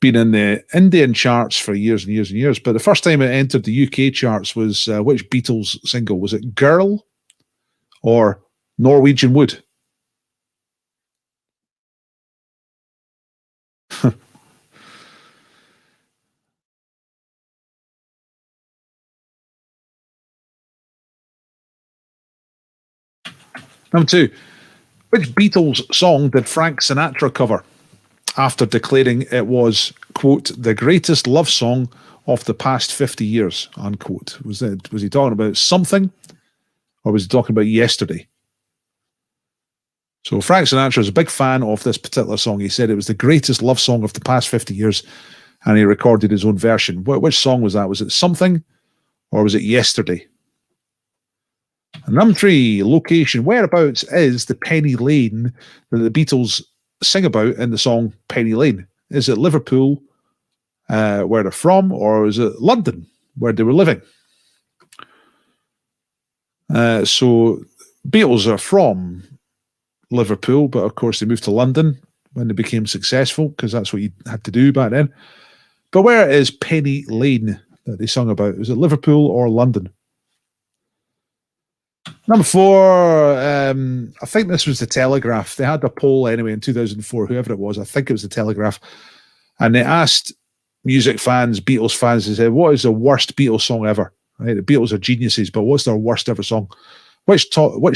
been in the Indian charts for years and years and years, but the first time it entered the UK charts was which Beatles single? Was it Girl or Norwegian Wood? Number two, which Beatles song did Frank Sinatra cover after declaring it was, quote, the greatest love song of the past 50 years, unquote? Was he talking about Something, or was he talking about Yesterday? So Frank Sinatra is a big fan of this particular song. He said it was the greatest love song of the past 50 years, and he recorded his own version. Which song was that? Was it Something, or was it Yesterday? And number three, location. Whereabouts is the Penny Lane that the Beatles sing about in the song Penny Lane? Is it Liverpool, where they're from, or is it London, where they were living? So Beatles are from Liverpool, but of course they moved to London when they became successful, because that's what you had to do back then. But where is Penny Lane that they sung about? Is it Liverpool or London? Number four, I think this was the Telegraph. They had a poll anyway in 2004, whoever it was. I think it was the Telegraph. And they asked music fans, Beatles fans, they said, what is the worst Beatles song ever? Right? The Beatles are geniuses, but what's their worst ever song? Which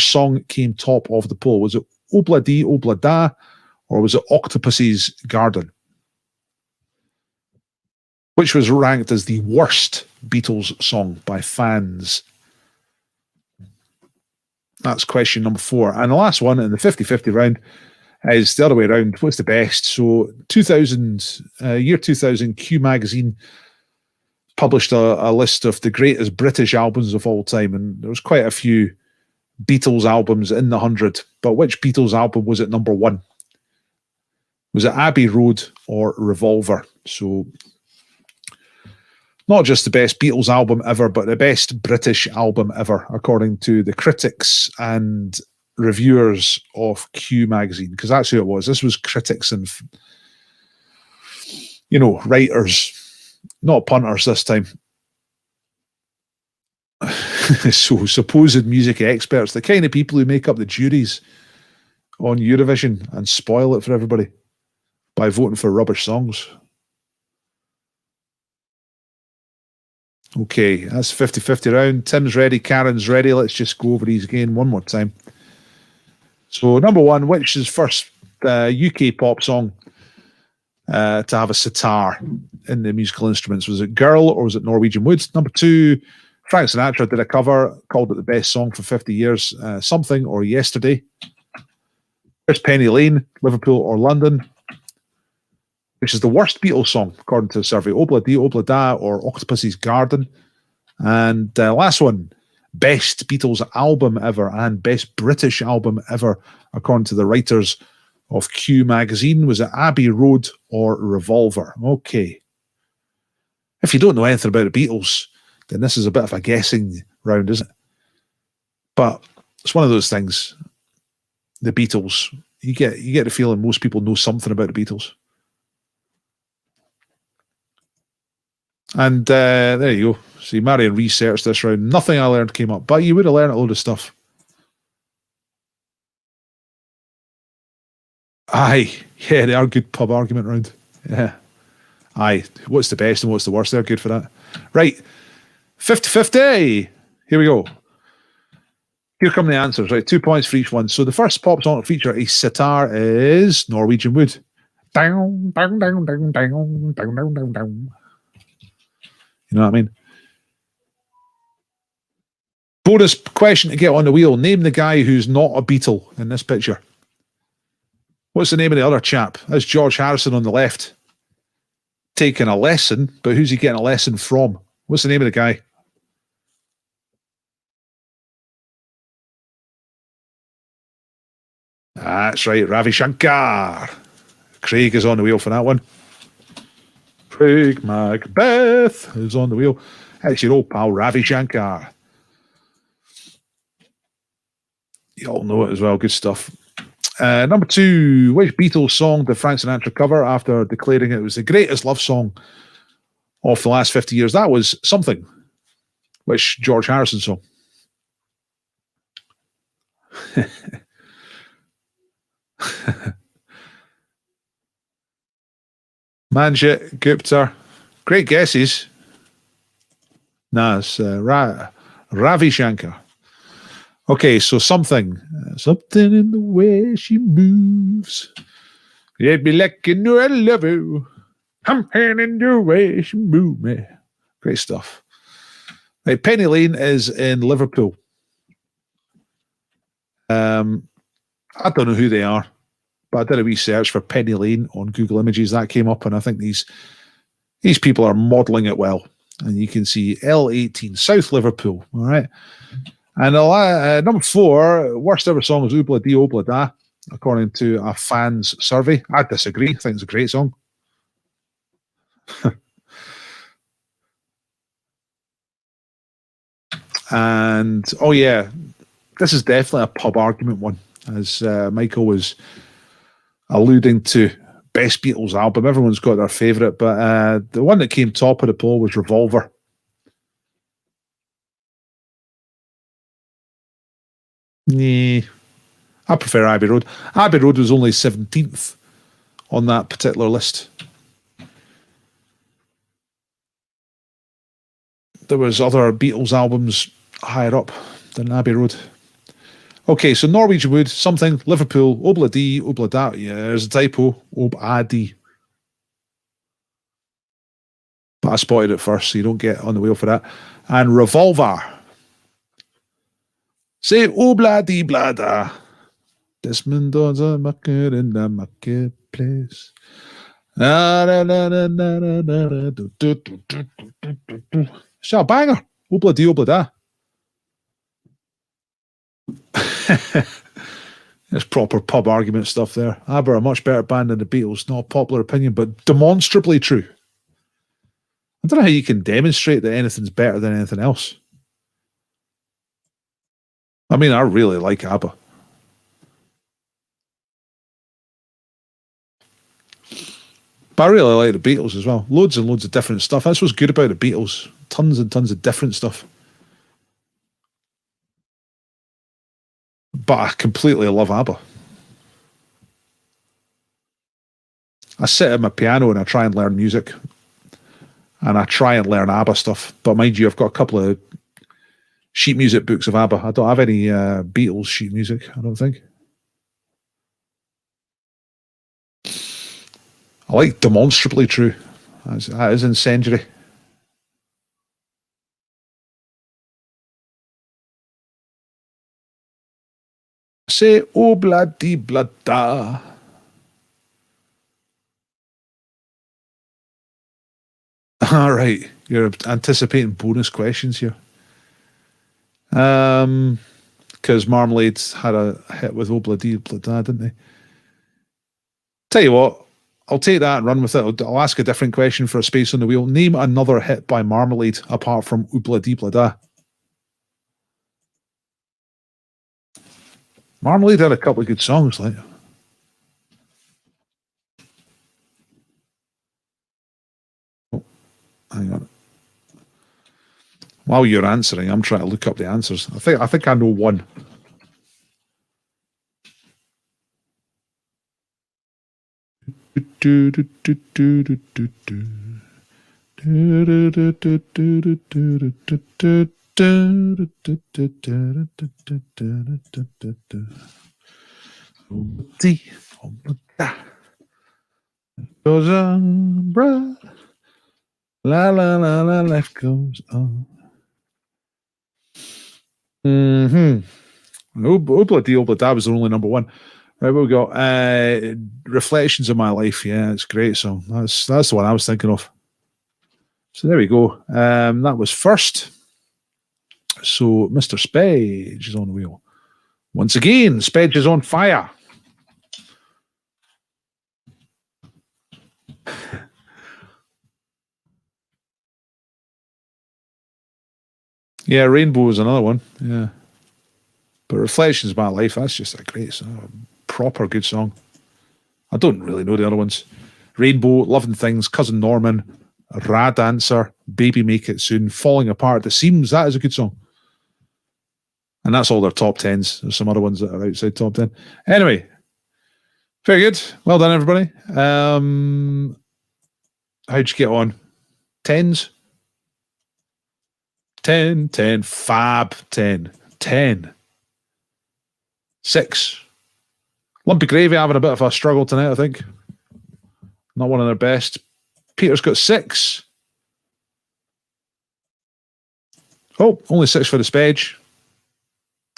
song came top of the poll? Was it Obla Di, Obla Da, or was it Octopus's Garden? Which was ranked as the worst Beatles song by fans? That's question number four. And the last one in the 50-50 round is the other way around. What's the best? So 2000, year 2000, Q Magazine published a list of the greatest British albums of all time. And there was quite a few Beatles albums in the 100. But which Beatles album was at number one? Was it Abbey Road or Revolver? So not just the best Beatles album ever, but the best British album ever, according to the critics and reviewers of Q Magazine, because that's who it was. This was critics and, writers, not punters this time. So supposed music experts, the kind of people who make up the juries on Eurovision and spoil it for everybody by voting for rubbish songs. Okay, that's 50-50 round. Tim's ready, Karen's ready. Let's just go over these again one more time. So number one, which is first UK pop song to have a sitar in the musical instruments? Was it Girl or was it Norwegian Wood? Number two, Frank Sinatra did a cover, called it the best song for 50 years, Something or Yesterday. Where's Penny Lane, Liverpool or London? Which is the worst Beatles song, according to the survey, Obla Di, Obla Da, or Octopus's Garden. And last one, best Beatles album ever and best British album ever, according to the writers of Q Magazine. Was it Abbey Road or Revolver? Okay. If you don't know anything about the Beatles, then this is a bit of a guessing round, isn't it? But it's one of those things. The Beatles, you get the feeling most people know something about the Beatles. And there you go. See, Marion researched this round. Nothing I learned came up, but you would have learned a load of stuff. Aye, yeah, they are good pub argument round. Yeah. Aye, what's the best and what's the worst? They're good for that. Right, 50-50. Here we go. Here come the answers. Right, 2 points for each one. So the first pop song to feature a sitar is Norwegian Wood. Down, down, down, down, down, down, down, down, down. You know what I mean? Bonus question to get on the wheel. Name the guy who's not a Beatle in this picture. What's the name of the other chap? That's George Harrison on the left. Taking a lesson, but who's he getting a lesson from? What's the name of the guy? That's right, Ravi Shankar. Craig is on the wheel for that one. Craig Macbeth is on the wheel. That's your old pal, Ravi Shankar. You all know it as well. Good stuff. Number 2, which Beatles song did Frank Sinatra cover after declaring it was the greatest love song of the last 50 years? That was Something, which George Harrison song. Manjit, Gupta. Great guesses. Nah, it's Ravi Shankar. Okay, so Something. Something in the way she moves. You'd be like you know I love you. Something in the way she moves me. Great stuff. Right, Penny Lane is in Liverpool. I don't know who they are, but I did a wee search for Penny Lane on Google Images. That came up, and I think these people are modelling it well. And you can see L18, South Liverpool. All right. And number 4, worst ever song is Oobla Dee Oobla Da, according to a fans survey. I disagree. I think it's a great song. And, oh yeah, this is definitely a pub argument one, as Michael was alluding to. Best Beatles album. Everyone's got their favourite, but the one that came top of the poll was Revolver. Yeah, I prefer Abbey Road. Abbey Road was only 17th on that particular list. There was other Beatles albums higher up than Abbey Road. Okay, so Norwegian Wood, Something, Liverpool, Oobla Dee, Oobla Da. Yeah, there's a typo. Ob-a-dee. But I spotted it first, so you don't get on the wheel for that. And Revolver. Say Oobla Dee Bla Da. Desmond Dodd's a market in the marketplace. It's a banger. Oobla Dee Oobla Da. It's proper pub argument stuff there. ABBA are a much better band than the Beatles. Not a popular opinion, but demonstrably true. I don't know how you can demonstrate that anything's better than anything else. I mean, I really like ABBA. But I really like the Beatles as well. Loads and loads of different stuff. That's what's good about the Beatles. Tons and tons of different stuff. But I completely love ABBA. I sit at my piano and I try and learn music. And I try and learn ABBA stuff. But mind you, I've got a couple of sheet music books of ABBA. I don't have any Beatles sheet music, I don't think. I like Demonstrably True. That is incendiary. Say Oobla Dee Bla Da. All right, you're anticipating bonus questions here. Because Marmalade had a hit with Oobla Dee Bla Da, didn't they? Tell you what, I'll take that and run with it. I'll ask a different question for a space on the wheel. Name another hit by Marmalade apart from Oobla Dee Bla Da. Marmalade had a couple of good songs, like. Oh, hang on. While you're answering, I'm trying to look up the answers. I think I know one. Goes on, bruh. La la la la, life goes on. That was the only number one. Right, we go. Reflections of My Life. Yeah, it's a great song. That's the one I was thinking of. So there we go. That was first. So Mr. Spedge is on the wheel. Once again, Spedge is on fire. Yeah, Rainbow is another one. Yeah. But Reflections of My Life, that's just a great song. Proper good song. I don't really know the other ones. Rainbow, Loving Things, Cousin Norman, Rad Answer, Baby Make It Soon, Falling Apart at the Seams. That is a good song. And that's all their top 10s. There's some other ones that are outside top 10. Anyway, very good. Well done, everybody. How'd you get on? 10s? 10, fab, 10. 6. Lumpy Gravy having a bit of a struggle tonight, I think. Not one of their best. Peter's got 6. Oh, only 6 for the Spedge.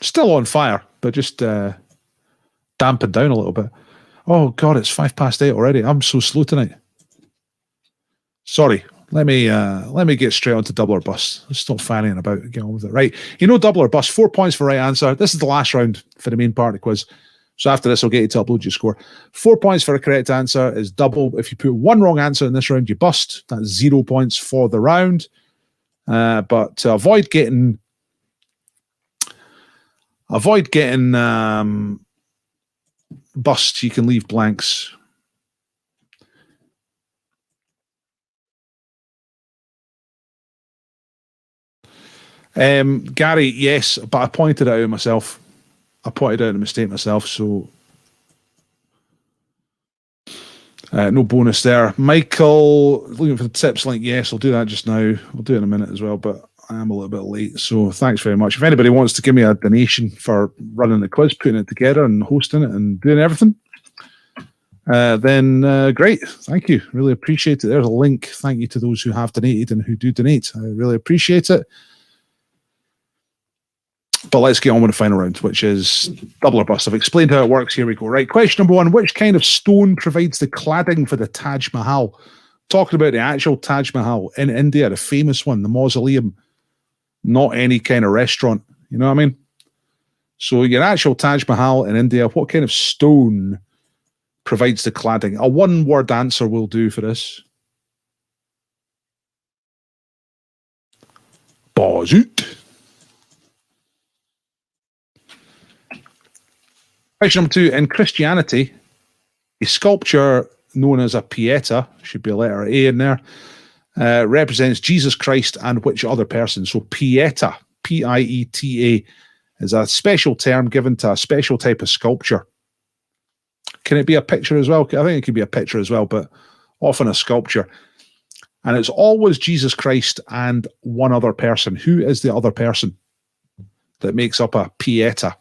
Still on fire, but just dampened down a little bit. Oh, God, it's 8:05 already. I'm so slow tonight. Sorry. Let me get straight on to double or bust. Let's stop fanning about and get on with it. Right. Double or bust. 4 points for right answer. This is the last round for the main part of the quiz. So after this, I'll get you to upload your score. 4 points for a correct answer is double. If you put one wrong answer in this round, you bust. That's 0 points for the round. But to avoid getting bust, you can leave blanks. Gary, yes, but I pointed it out myself. I pointed out the mistake myself, so no bonus there. Michael, looking for the tips link. Yes, I'll do that just now. We'll do it in a minute as well, but I am a little bit late, so thanks very much. If anybody wants to give me a donation for running the quiz, putting it together and hosting it and doing everything, then great. Thank you. Really appreciate it. There's a link. Thank you to those who have donated and who do donate. I really appreciate it. But let's get on with the final round, which is double or bust. I've explained how it works. Here we go. Right. Question number 1. Which kind of stone provides the cladding for the Taj Mahal? Talking about the actual Taj Mahal in India, the famous one, the mausoleum, not any kind of restaurant. You know what I mean? So your actual Taj Mahal in India, what kind of stone provides the cladding? A one-word answer will do for this. Bazoot. Question number 2. In Christianity, a sculpture known as a pieta, should be a letter A in there, represents Jesus Christ and which other person? So pieta, P-I-E-T-A, is a special term given to a special type of sculpture. Can it be a picture as well? I think it can be a picture as well, but often a sculpture. And it's always Jesus Christ and one other person. Who is the other person that makes up a pieta?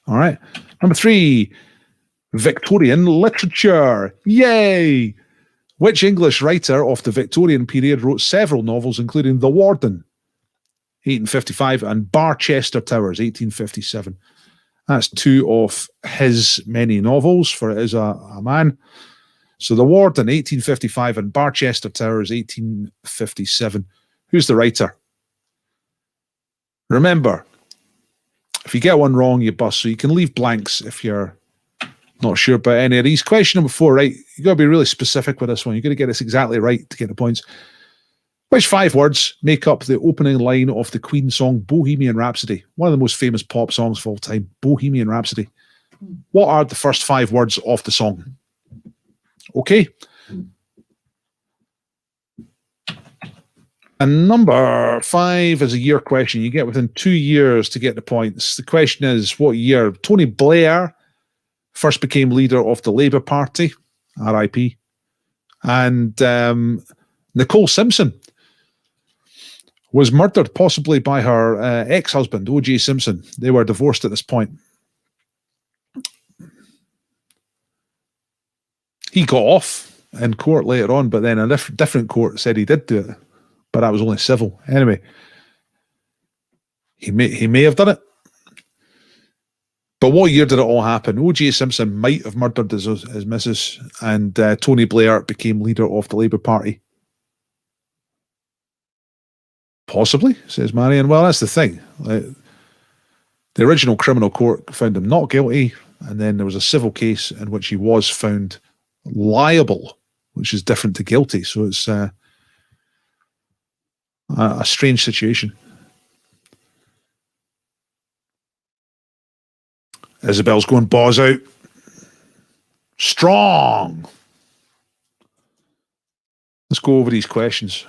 All right. Number 3, Victorian literature. Yay! Which English writer of the Victorian period wrote several novels, including The Warden, 1855, and Barchester Towers, 1857? That's 2 of his many novels, for it is a man. So The Warden, 1855, and Barchester Towers, 1857. Who's the writer? Remember, if you get one wrong, you bust. So you can leave blanks if you're not sure about any of these. Question number 4, right? You've got to be really specific with this one. You've got to get this exactly right to get the points. Which 5 words make up the opening line of the Queen song Bohemian Rhapsody? One of the most famous pop songs of all time, Bohemian Rhapsody. What are the first 5 words of the song? Okay. And number 5 is a year question. You get within 2 years to get the points. The question is, what year Tony Blair first became leader of the Labour Party, RIP, And Nicole Simpson was murdered, possibly by her ex-husband, O.J. Simpson. They were divorced at this point. He got off in court later on, but then a different court said he did do it, but that was only civil. Anyway, he may have done it. But what year did it all happen? O.J. Simpson might have murdered his missus, and Tony Blair became leader of the Labour Party. Possibly, says Marion. Well, that's the thing. The original criminal court found him not guilty, and then there was a civil case in which he was found liable, which is different to guilty. So it's a strange situation. Isabel's going balls out. Strong. Let's go over these questions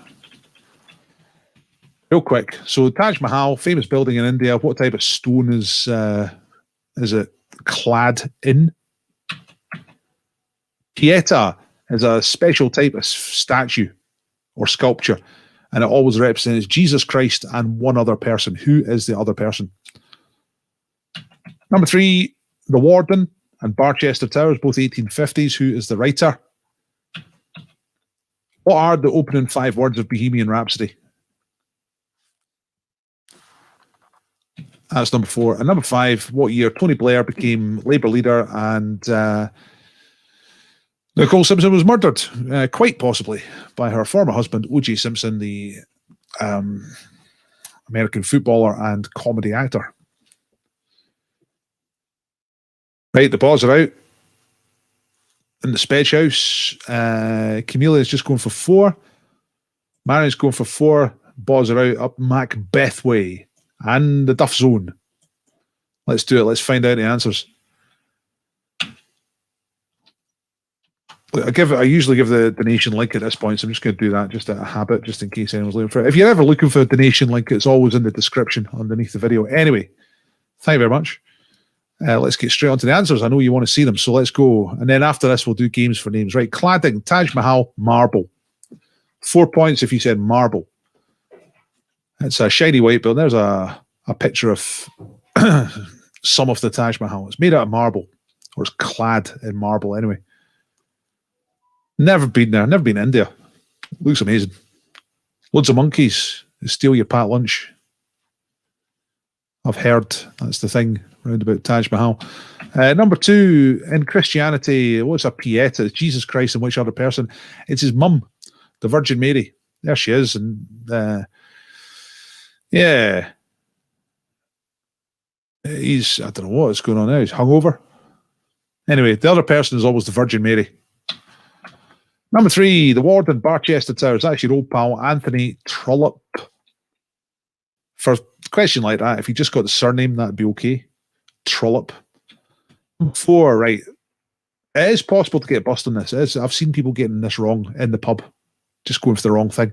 real quick. So Taj Mahal, famous building in India. What type of stone is it clad in? Pieta is a special type of statue or sculpture, and it always represents Jesus Christ and one other person. Who is the other person? Number 3, The Warden and Barchester Towers, both 1850s. Who is the writer? What are the opening 5 words of Bohemian Rhapsody? That's number 4. And number 5, what year Tony Blair became Labour leader and Nicole Simpson was murdered, quite possibly, by her former husband, O.J. Simpson, the American footballer and comedy actor. Right, the balls are out. In the Spedge House, Camilla is just going for 4. Marion's going for 4. Balls are out up Macbeth Way and the Duff Zone. Let's do it. Let's find out the answers. I usually give the donation link at this point, so I'm just going to do that just out of habit, just in case anyone's looking for it. If you're ever looking for a donation link, it's always in the description underneath the video. Anyway, thank you very much. Let's get straight on to the answers. I know you want to see them, so let's go. And then after this, we'll do games for names. Right, cladding, Taj Mahal, marble. 4 points if you said marble. It's a shiny white building. There's a picture of some of the Taj Mahal. It's made out of marble, or it's clad in marble anyway. Never been there. Never been to India. Looks amazing. Loads of monkeys who steal your packed lunch. I've heard that's the thing round about Taj Mahal. Number 2, in Christianity, what's a Pieta? It's Jesus Christ and which other person? It's his mum, the Virgin Mary. There she is. And yeah. I don't know what's going on now. He's hungover. Anyway, the other person is always the Virgin Mary. Number 3, the Warden, Barchester Towers. That's your old pal, Anthony Trollope. For a question like that, if you just got the surname, that'd be okay. Trollope. 4, right. It is possible to get bust on this. I've seen people getting this wrong in the pub, just going for the wrong thing.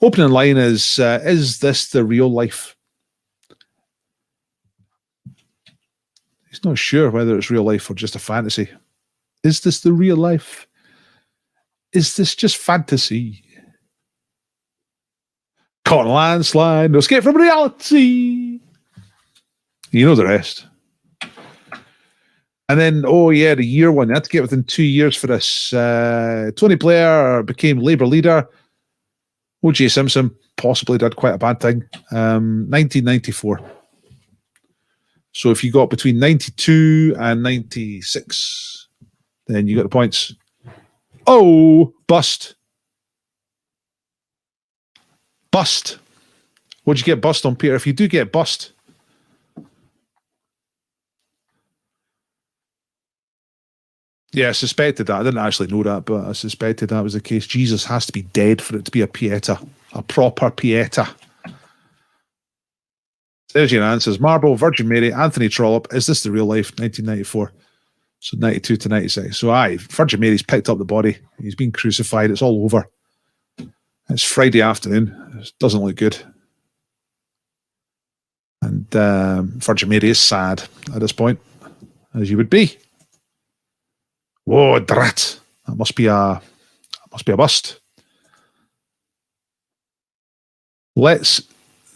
Opening line is this the real life? He's not sure whether it's real life or just a fantasy. Is this the real life? Is this just fantasy? Caught in a landslide, no escape from reality. You know the rest. And then, oh yeah, the year one. You had to get within 2 years for this. Tony Blair became Labour leader. O.J. Simpson possibly did quite a bad thing. 1994. So if you got between 92 and 96, then you got the points. Oh, bust. Bust. What'd you get bust on, Peter? If you do get bust, yeah, I suspected that. I didn't actually know that, but I suspected that was the case. Jesus has to be dead for it to be a Pieta, a proper Pieta. There's your answers. Marble, Virgin Mary, Anthony Trollope. Is this the real life? 1994. So 92 to 96. So aye, Virgin Mary's picked up the body. He's been crucified. It's all over. It's Friday afternoon. It doesn't look good. And Virgin Mary is sad at this point, as you would be. Whoa, drat. That must be a Must be a bust.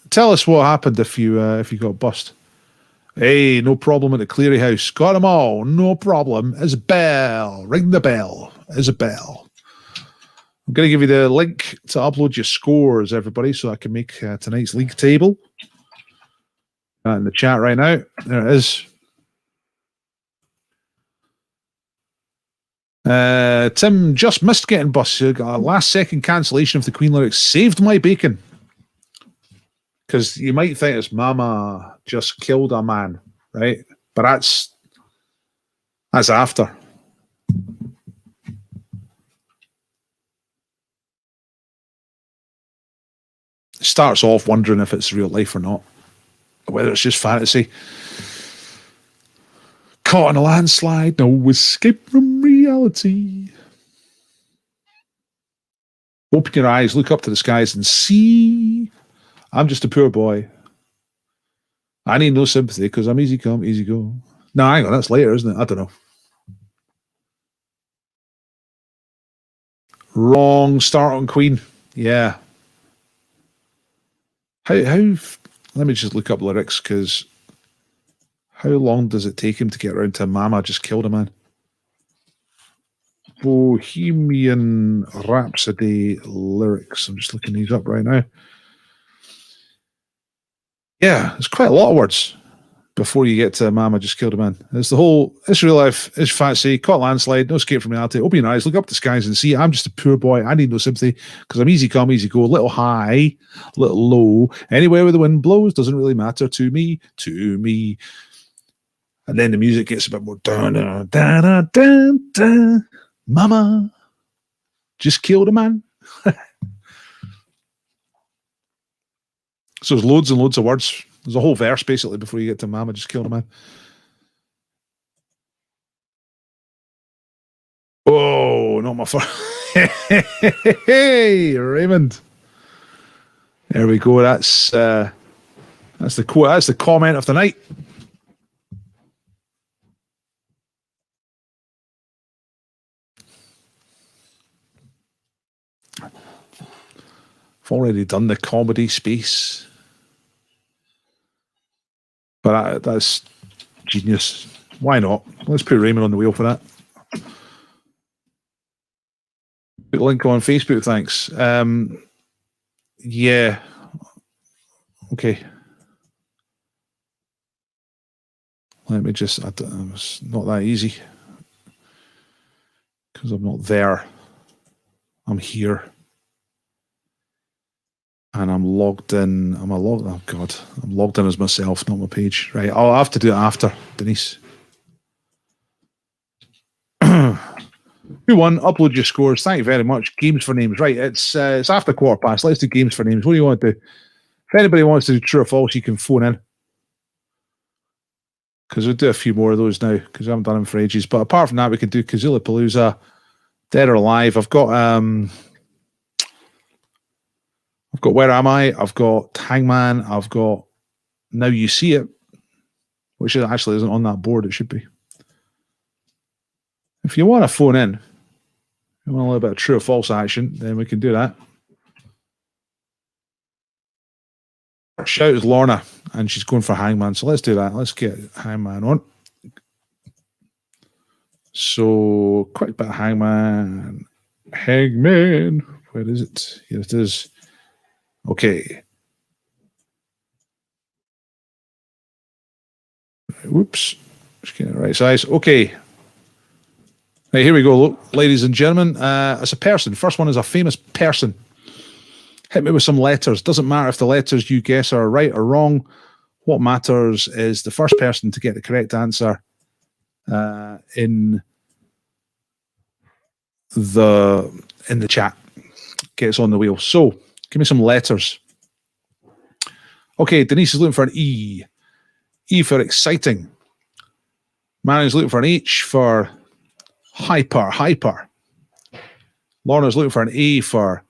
Tell us what happened if you got bust. Hey, no problem at the Cleary House. Got them all. No problem. Isabel. Ring the bell. Isabel. I'm going to give you the link to upload your scores, everybody, so I can make tonight's league table. In the chat right now. There it is. Tim just missed getting busted. Got a last-second cancellation of the Queen lyrics. Saved my bacon. Because you might think it's Mama just killed a man, right? But that's after. Starts off wondering if it's real life or not. Whether it's just fantasy. Caught in a landslide, no escape from reality. Open your eyes, look up to the skies and see. I'm just a poor boy. I need no sympathy because I'm easy come, easy go. No, hang on, that's later, isn't it? I don't know. Wrong start on Queen. Yeah. How let me just look up lyrics because how long does it take him to get around to Mama just killed a man? Bohemian Rhapsody lyrics. I'm just looking these up right now. Yeah, it's quite a lot of words before you get to Mama just killed a man. It's real life, it's fantasy, caught landslide, no escape from reality. Open your eyes, look up the skies and see. I'm just a poor boy. I need no sympathy because I'm easy come, easy go. A little high, a little low. Anywhere where the wind blows doesn't really matter to me. And then the music gets a bit more dun dun dun dun dun dun. Mama just killed a man. So there's loads and loads of words. There's a whole verse basically before you get to Mama just killed a man. Oh, not my first. Hey, Raymond. There we go. That's the quote. That's the comment of the night. I've already done the comedy space. But that's genius. Why not? Let's put Raymond on the wheel for that. Put link on Facebook, thanks. Yeah. Okay. Let me just... it's not that easy. Because I'm not there. I'm here. And I'm logged in. Oh God, I'm logged in as myself, not my page. Right, I'll have to do it after, Denise. Who won? Upload your scores. Thank you very much. Games for names. Right, it's after 15:15. Let's do games for names. What do you want to do? If anybody wants to do true or false, you can phone in. Because we'll do a few more of those now, because I haven't done them for ages. But apart from that, we can do Kazula Palooza, Dead or Alive. I've got Where Am I? I've got Hangman. I've got Now You See It, which actually isn't on that board. It should be. If you want to phone in, you want a little bit of true or false action, then we can do that. Our shout is Lorna, and she's going for Hangman. So let's do that. Let's get Hangman on. So, quick bit of Hangman. Hangman. Where is it? Here it is. Okay. Whoops. Just getting it right size. Okay. Right, here we go. Look, ladies and gentlemen. It's a person. First one is a famous person. Hit me with some letters. Doesn't matter if the letters you guess are right or wrong. What matters is the first person to get the correct answer in the chat gets on the wheel. So, give me some letters. Okay, Denise is looking for an E. E for exciting. Marion's looking for an H for hyper. Lorna's looking for an A for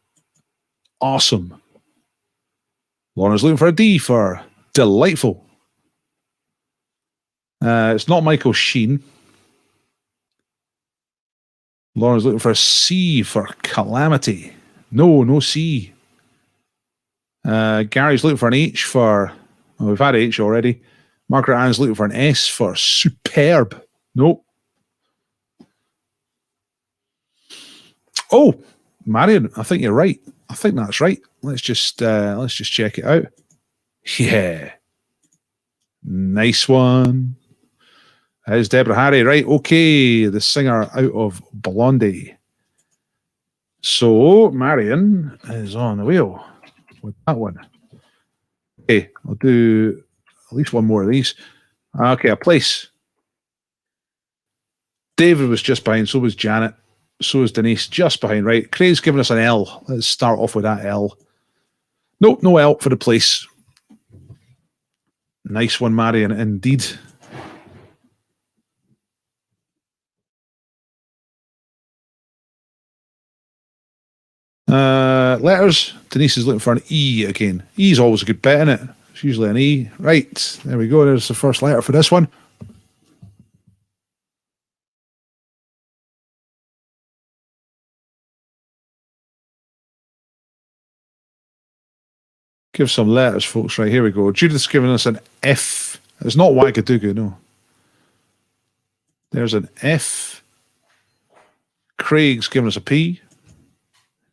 awesome. Lorna's looking for a D for delightful. It's not Michael Sheen. Lauren's looking for a C for calamity. No C. Gary's looking for an H for... Well, we've had H already. Margaret Ann's looking for an S for superb. Nope. Oh, Marion, I think you're right. I think that's right. Let's just check it out. Yeah. Nice one. There's Deborah Harry, right? Okay, the singer out of Blondie. So Marion is on the wheel with that one. Okay, I'll do at least one more of these. Okay, a place. David was just behind, so was Janet, so is Denise, just behind, right? Craig's giving us an L. Let's start off with that L. Nope, no L for the place. Nice one, Marion, indeed. Letters. Denise is looking for an E again. E is always a good bet, isn't it? It's usually an E. Right, there we go. There's the first letter for this one. Give some letters, folks. Right, here we go. Judith's giving us an F. It's not Wagadugu, no. There's an F. Craig's giving us a P.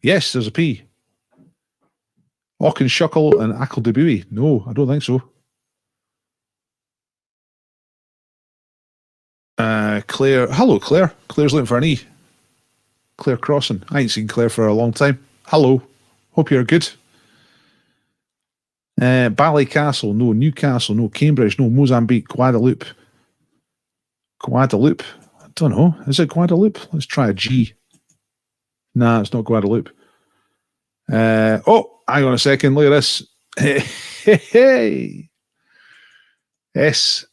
Yes, there's a P. Auchinshukle and Ackledebui. No, I don't think so. Claire. Hello, Claire. Claire's looking for an E. Claire Crossan. I ain't seen Claire for a long time. Hello. Hope you're good. Ballycastle. No. Newcastle. No. Cambridge. No. Mozambique. Guadeloupe. Guadeloupe. I don't know. Is it Guadeloupe? Let's try a G. Nah, it's not Guadeloupe. Oh, hang on a second. Look at this. Hey. SCUNTH.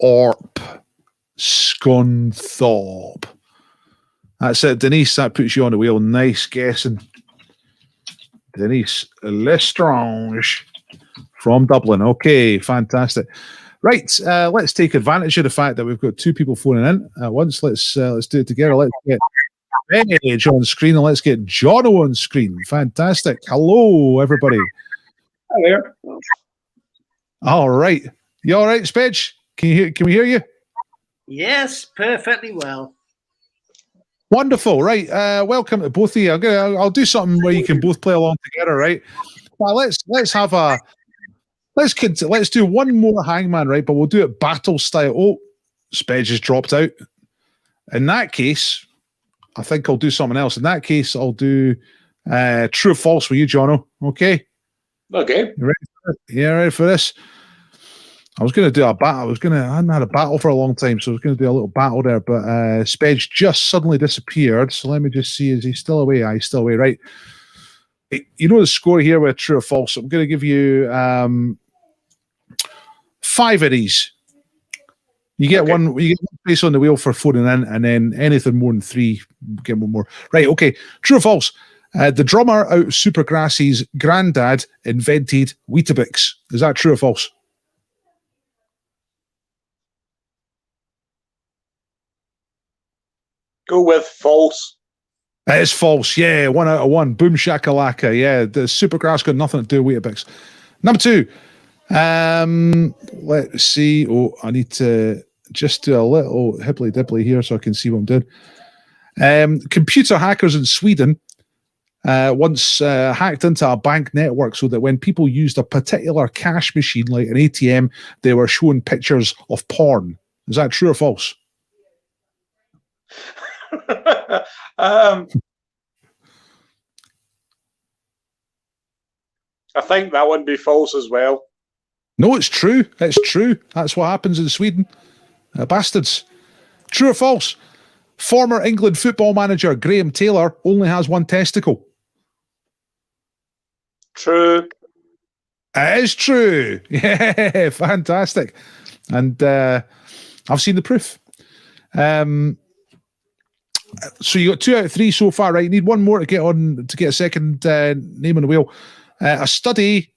Orp. Scunthorpe. That's it, Denise. That puts you on the wheel. Nice guessing. Denise Lestrange from Dublin. Okay, fantastic. Right, let's take advantage of the fact that we've got two people phoning in at once. Let's do it together. Let's get Edge on screen and let's get Jono on screen. Fantastic. Hello, everybody. Hi there. All right. You all right, Spedge? Can we hear you? Yes, perfectly well. Wonderful. Right. Welcome to both of you. I'll do something where you can both play along together, right? Well, let's do one more hangman, right? But we'll do it battle style. Oh, Spedge has dropped out. In that case, I think I'll do something else. In that case, I'll do true or false for you, Jono. Okay? Okay. You ready for it? Yeah, ready for this? I was going to do a battle. I hadn't had a battle for a long time, so I was going to do a little battle there, but Spedge just suddenly disappeared. So let me just see. Is he still away? He's still away, right? You know the score here with true or false. I'm going to give you 5 of these. You get one. You get one place on the wheel for phoning in, and then anything more than 3, get one more. Right? Okay. True or false? The drummer out of Supergrass's granddad invented Weetabix. Is that true or false? Go with false. It is false. Yeah, 1 out of 1. Boom shakalaka. Yeah, the Supergrass got nothing to do with Weetabix. Number 2. Let's see. Oh, I need to just do a little hipply dipply here so I can see what I'm doing. Computer hackers in Sweden once hacked into a bank network so that when people used a particular cash machine like an ATM, they were showing pictures of porn. Is that true or false? I think that would be false as well. No, it's true. It's true. That's what happens in Sweden. Bastards. True or false? Former England football manager Graham Taylor only has 1 testicle. True. It is true. Yeah, fantastic. And I've seen the proof. So you got 2 out of 3 so far, right? You need one more to get a second name on the wheel. A study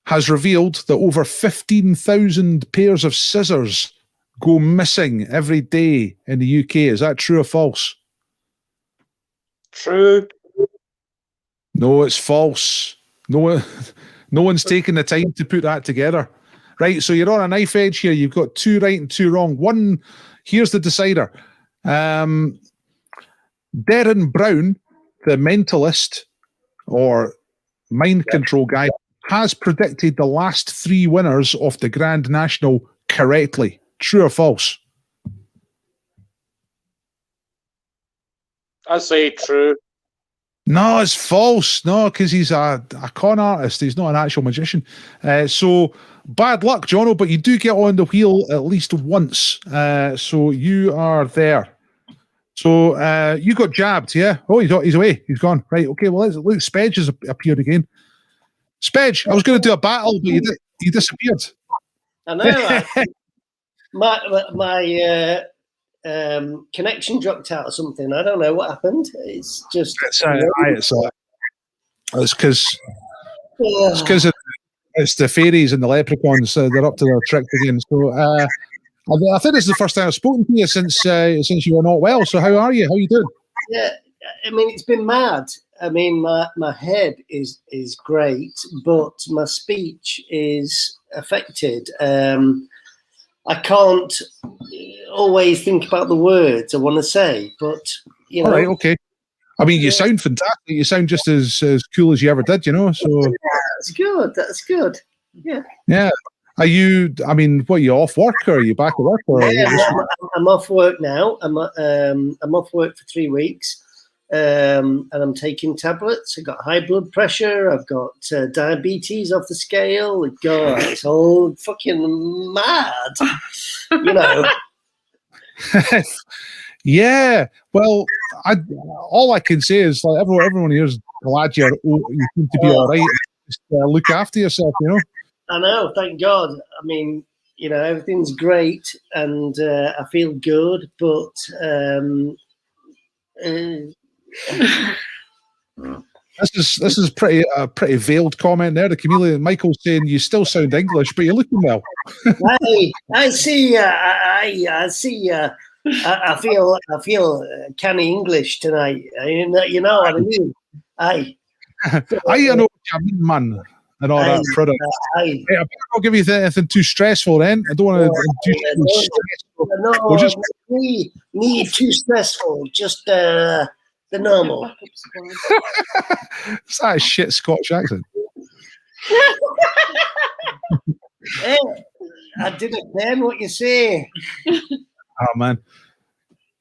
has revealed that over 15,000 pairs of scissors go missing every day in the UK. Is that true or false? True. No, it's false. No one's taken the time to put that together. Right, so you're on a knife edge here. You've got 2 right and 2 wrong. One, here's the decider. Darren Brown, the mentalist or mind control guy, has predicted the last 3 winners of the Grand National correctly. True or false? I say true. No, it's false. No, because he's a con artist. He's not an actual magician. So bad luck, Jono, but you do get on the wheel at least once. So you are there. So you got jabbed, yeah? Oh, he's away. He's gone. Right, okay, well, look, Spedge has appeared again. Spedge, I was going to do a battle, but you disappeared. I know. My connection dropped out or something. I don't know what happened. It's just it's because it's the fairies and the leprechauns. They're up to their trick again. So I think this is the first time I've spoken to you since you were not well. So how are you? How are you doing? Yeah, I mean, it's been mad. I mean, my head is great, but my speech is affected. I can't always think about the words I want to say, but you know. All right, okay. I mean, you sound fantastic. You sound just as cool as you ever did, you know. So that's good. That's good. Yeah. Yeah. Are you? I mean, what? Are you off work or are you back at work? Or I'm off work now. I'm off work for 3 weeks, and I'm taking tablets. I've got high blood pressure. I've got diabetes off the scale. God, it's all fucking mad, you know. Yeah. Well, all I can say is like everyone here is glad you seem to be all right. Just look after yourself, you know. I know, thank God. I mean, you know, everything's great and I feel good, but this is pretty veiled comment there. The chameleon Michael's saying you still sound English, but you're looking well. I see. I see. I feel canny English tonight. You know what I mean? I know what you mean, man. And all that product. I better not give you anything too stressful then. I don't want to do too stressful. No, just me too stressful. Just the normal. Is that a shit Scottish accent? Hey, I didn't then what you say. Oh man.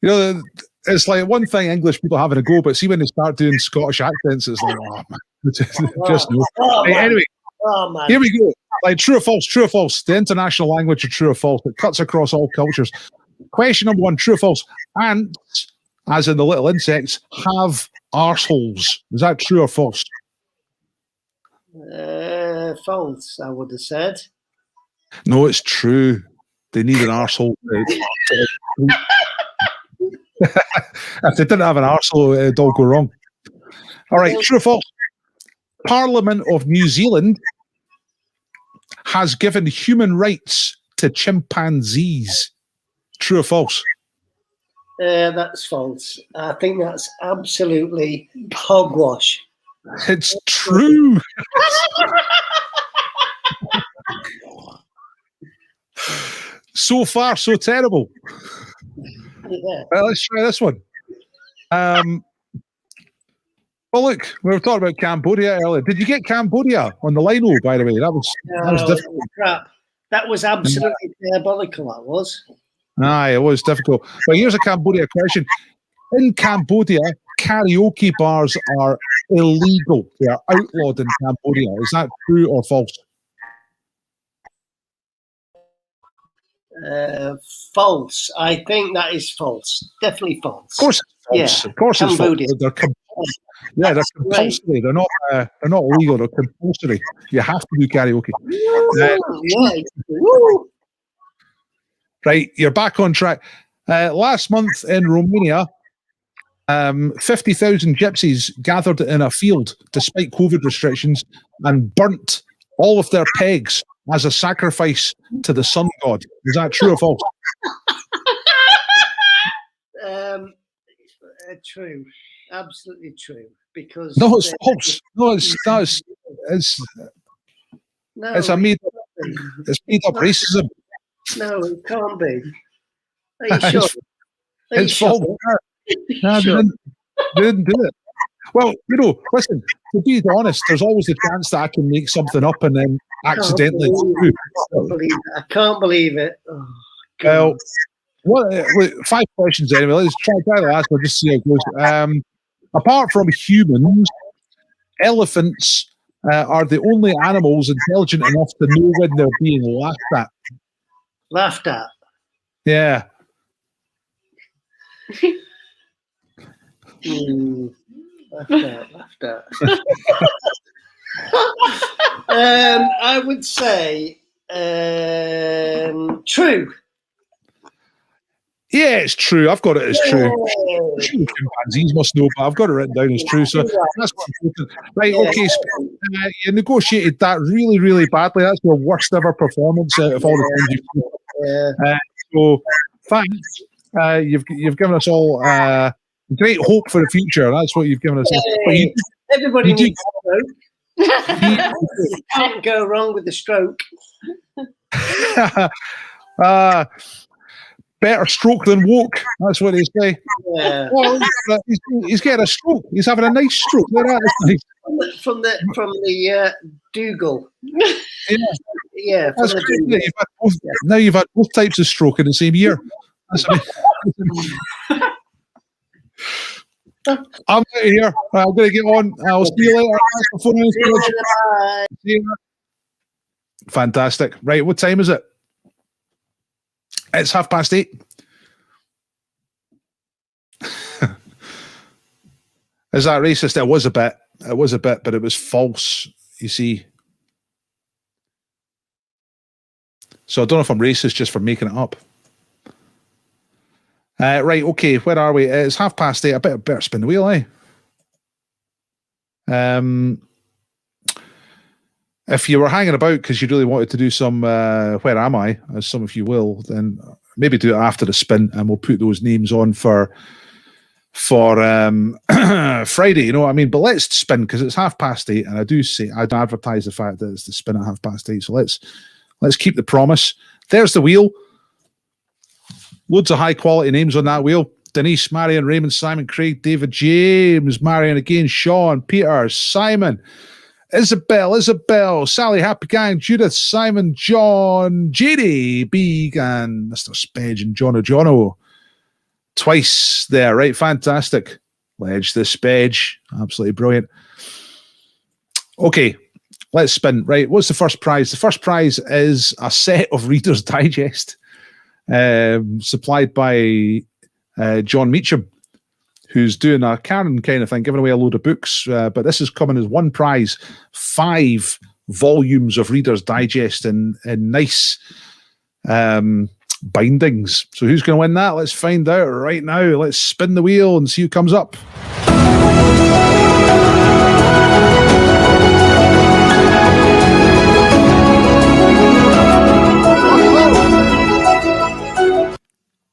You know, it's like one thing English people having a go, but see when they start doing Scottish accents, it's like, oh man. Just no. Anyway, here we go. Like true or false, true or false. The international language of true or false. It cuts across all cultures. Question number 1, true or false. Ants, as in the little insects, have arseholes. Is that true or false? False, I would have said. No, it's true. They need an arsehole. If they didn't have an arsehole, it'd all go wrong. All right, true or false? Parliament of New Zealand has given human rights to chimpanzees. True or false? That's false. I think that's absolutely hogwash. It's true. So far, so terrible. Yeah. Well, let's try this one. Well, look, we were talking about Cambodia earlier. Did you get Cambodia on the line, by the way? That was difficult. Crap. That was absolutely diabolical, that was. Aye, it was difficult. But here's a Cambodia question. In Cambodia, karaoke bars are illegal. They are outlawed in Cambodia. Is that true or false? False. I think that is false. Definitely false. Of course it's false. Yeah. Of course it's false. They're That's compulsory. They're not illegal. They're compulsory. You have to do karaoke. Right, you're back on track. Last month in Romania, 50,000 gypsies gathered in a field despite COVID restrictions and burnt all of their pegs as a sacrifice to the sun god. Is that true or false? True, absolutely true. Because No, it's false. No, it's no, it's a made up racism. no, it can't be. Are you sure? Are you It's sure? false. No, Sure. they didn't do it. Well, listen, to be honest, there's always a chance that I can make something up and then accidentally. I can't believe it. Oh, Well, God. wait, 5 questions anyway. Let's try the last one, just see how it goes. Apart from humans, elephants are the only animals intelligent enough to know when they're being laughed at. Laughed at. Yeah. Laughed at. I would say true. Yeah, it's true. I've got it as true. Chimpanzees must know, but I've got it written down as true. So that's what I'm thinking. Right, okay. So, you negotiated that really, really badly. That's your worst ever performance out of all the times you've so thanks. You've given us all great hope for the future. That's what you've given us. But Everybody needs a stroke. Can't go wrong with the stroke. Better stroke than woke. That's what they say. Yeah. Well, he's getting a stroke. He's having a nice stroke. That's nice. From the Dougal. Yeah. That's From great. the Dougal. Now you've had both types of stroke in the same year. I'm out of here. I'm going to get on. I'll see you later. Thanks for phoning in. See you. Fantastic. Right, what time is it? It's 8:30. Is that racist? It was a bit. But it was false, you see. So I don't know if I'm racist just for making it up. Right, okay, where are we? It's 8:30. I better spin the wheel, eh? If you were hanging about because you really wanted to do some Where Am I, as some of you will, then maybe do it after the spin and we'll put those names on for Friday, you know what I mean? But let's spin because it's 8:30 and I'd advertise the fact that it's the spin at 8:30. So let's keep the promise. There's the wheel. Loads of high quality names on that wheel. Denise, Marion, Raymond, Simon, Craig, David, James, Marion again, Sean, Peter, Simon, Isabel, Sally, Happy Gang, Judith, Simon, John, JD, Began, Mr. Spedge, and Jono. Twice there, right? Fantastic. Ledge the Spedge. Absolutely brilliant. Okay, let's spin. Right, what's the first prize? The first prize is a set of Reader's Digest supplied by John Meacham, who's doing a Karen kind of thing, giving away a load of books. But this is coming as one prize, 5 volumes of Reader's Digest in nice bindings. So who's going to win that? Let's find out right now. Let's spin the wheel and see who comes up.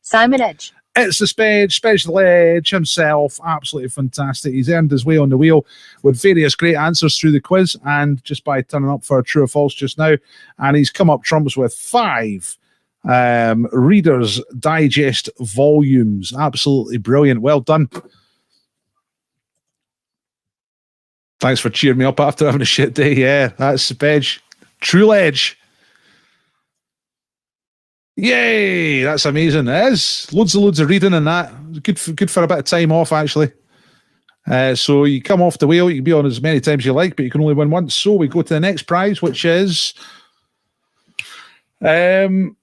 Simon Edge. It's the Special Edge himself. Absolutely fantastic. He's earned his way on the wheel with various great answers through the quiz and just by turning up for a true or false just now. And he's come up trumps with 5 Reader's Digest volumes. Absolutely brilliant. Well done. Thanks for cheering me up after having a shit day. Yeah, that's the Edge. True Edge. Yay! That's amazing. It is. Loads of reading in that. Good for a bit of time off, actually. So you come off the wheel. You can be on as many times as you like, but you can only win once. So we go to the next prize, which is... what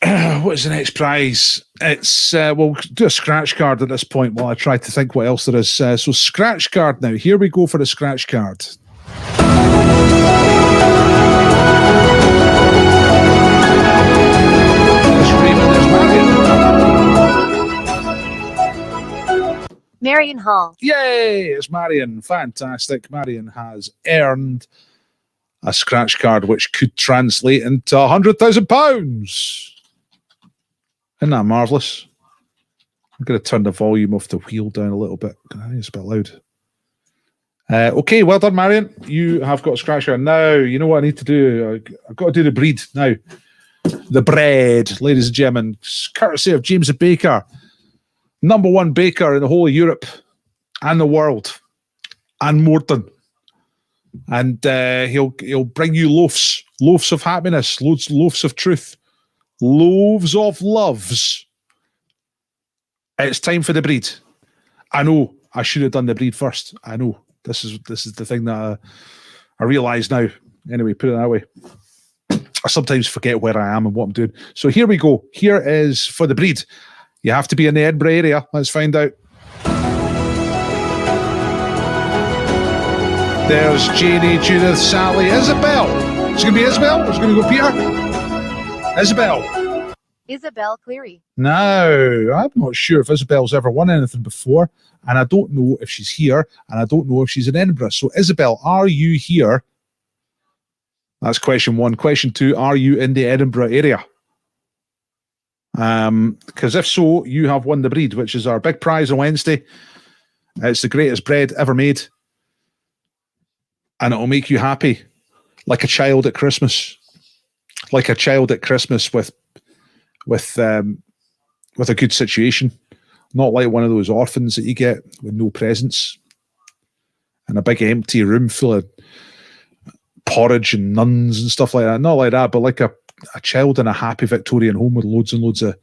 is the next prize? It's... we'll do a scratch card at this point while I try to think what else there is. So scratch card now. Here we go for the scratch card. Marion Hall. Yay! It's Marion. Fantastic. Marion has earned a scratch card which could translate into £100,000. Isn't that marvellous? I'm going to turn the volume of the wheel down a little bit. It's a bit loud. Okay, well done, Marion. You have got a scratch card. Now, you know what I need to do? I've got to do the breed now. The bread, ladies and gentlemen, courtesy of James the Baker, #1 baker in the whole of Europe and the world, and Morton. And he'll bring you loaves of happiness, loaves of truth, loaves of loves. It's time for the breed. I know I should have done the breed first. I know this is the thing that I realise now. Anyway, put it that way. I sometimes forget where I am and what I'm doing. So here we go. Here is for the breed. You have to be in the Edinburgh area. Let's find out. There's Janie, Judith, Sally, Isabel. It's going to be Isabel? It's going to go Peter? Isabel. Isabel Cleary. No, I'm not sure if Isabel's ever won anything before, and I don't know if she's here, and I don't know if she's in Edinburgh. So, Isabel, are you here? That's question 1. Question 2, are you in the Edinburgh area? Because if so, you have won the breed, which is our big prize on Wednesday. It's the greatest bread ever made. And it'll make you happy, like a child at Christmas. Like a child at Christmas with a good situation. Not like one of those orphans that you get with no presents. And a big empty room full of porridge and nuns and stuff like that. Not like that, but like a child in a happy Victorian home with loads and loads of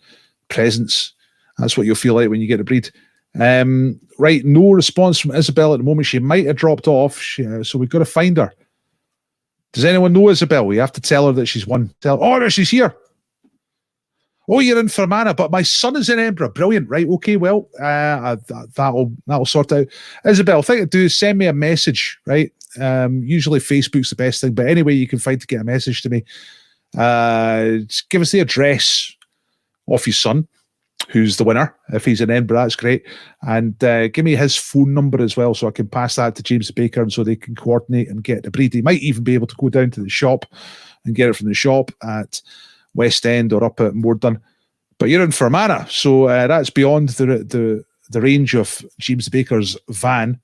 presents. That's what you'll feel like when you get the breed. Right, no response from Isabel at the moment. She might have dropped off, so we've got to find her. Does anyone know Isabel? We have to tell her that she's won. Oh, no, she's here. Oh, you're in Fermanagh, but my son is in Edinburgh. Brilliant. Right, okay, well, that'll sort out. Isabel, thing to do is send me a message, right? Usually Facebook's the best thing, but any way you can find to get a message to me. Just give us the address of your son, who's the winner. If he's in Edinburgh, that's great. And give me his phone number as well, so I can pass that to James the Baker, and so they can coordinate and get the breed. He might even be able to go down to the shop and get it from the shop at West End or up at Moordun. But you're in Fermanagh, so that's beyond the range of James the Baker's van.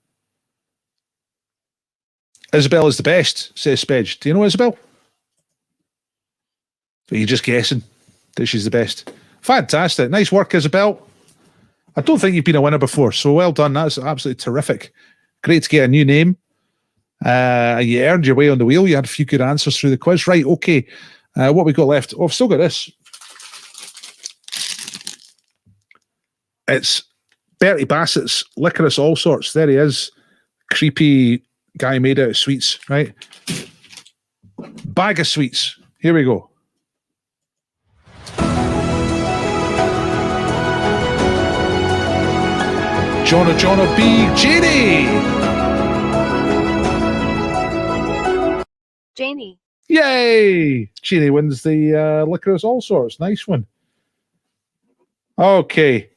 Isabel is the best, says Spedge. Do you know Isabel? Are you just guessing that she's the best? Fantastic. Nice work, Isabel. I don't think you've been a winner before, so well done. That's absolutely terrific. Great to get a new name. You earned your way on the wheel. You had a few good answers through the quiz. Right, okay. What we got left? Oh, I've still got this. It's Bertie Bassett's Licorice All Sorts. There he is. Creepy guy made out of sweets, right? Bag of sweets. Here we go. John B. Janie. Janie. Yay! Janie wins the Licorice All Sorts. Nice one. Okay.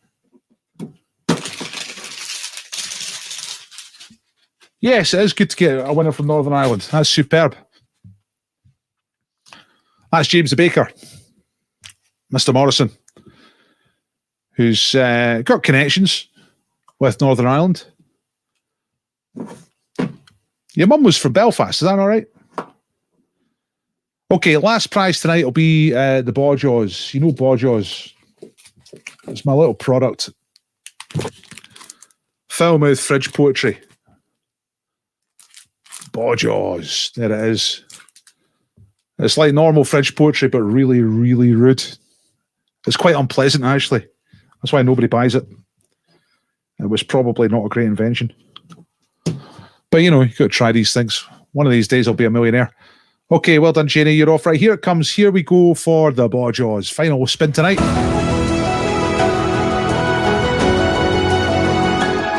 Yes, it is good to get a winner from Northern Ireland. That's superb. That's James the Baker, Mr. Morrison, who's got connections with Northern Ireland. Your mum was from Belfast, is that all right? Okay, last prize tonight will be the Bawjaws. You know Bawjaws. It's my little product. Foul-mouth fridge poetry. Bawjaws. There it is. It's like normal fridge poetry, but really, really rude. It's quite unpleasant, actually. That's why nobody buys it. It was probably not a great invention. But, you know, you've got to try these things. One of these days I'll be a millionaire. Okay, well done, Janie. You're off. Right, here it comes. Here we go for the Bawjaws. Final spin tonight.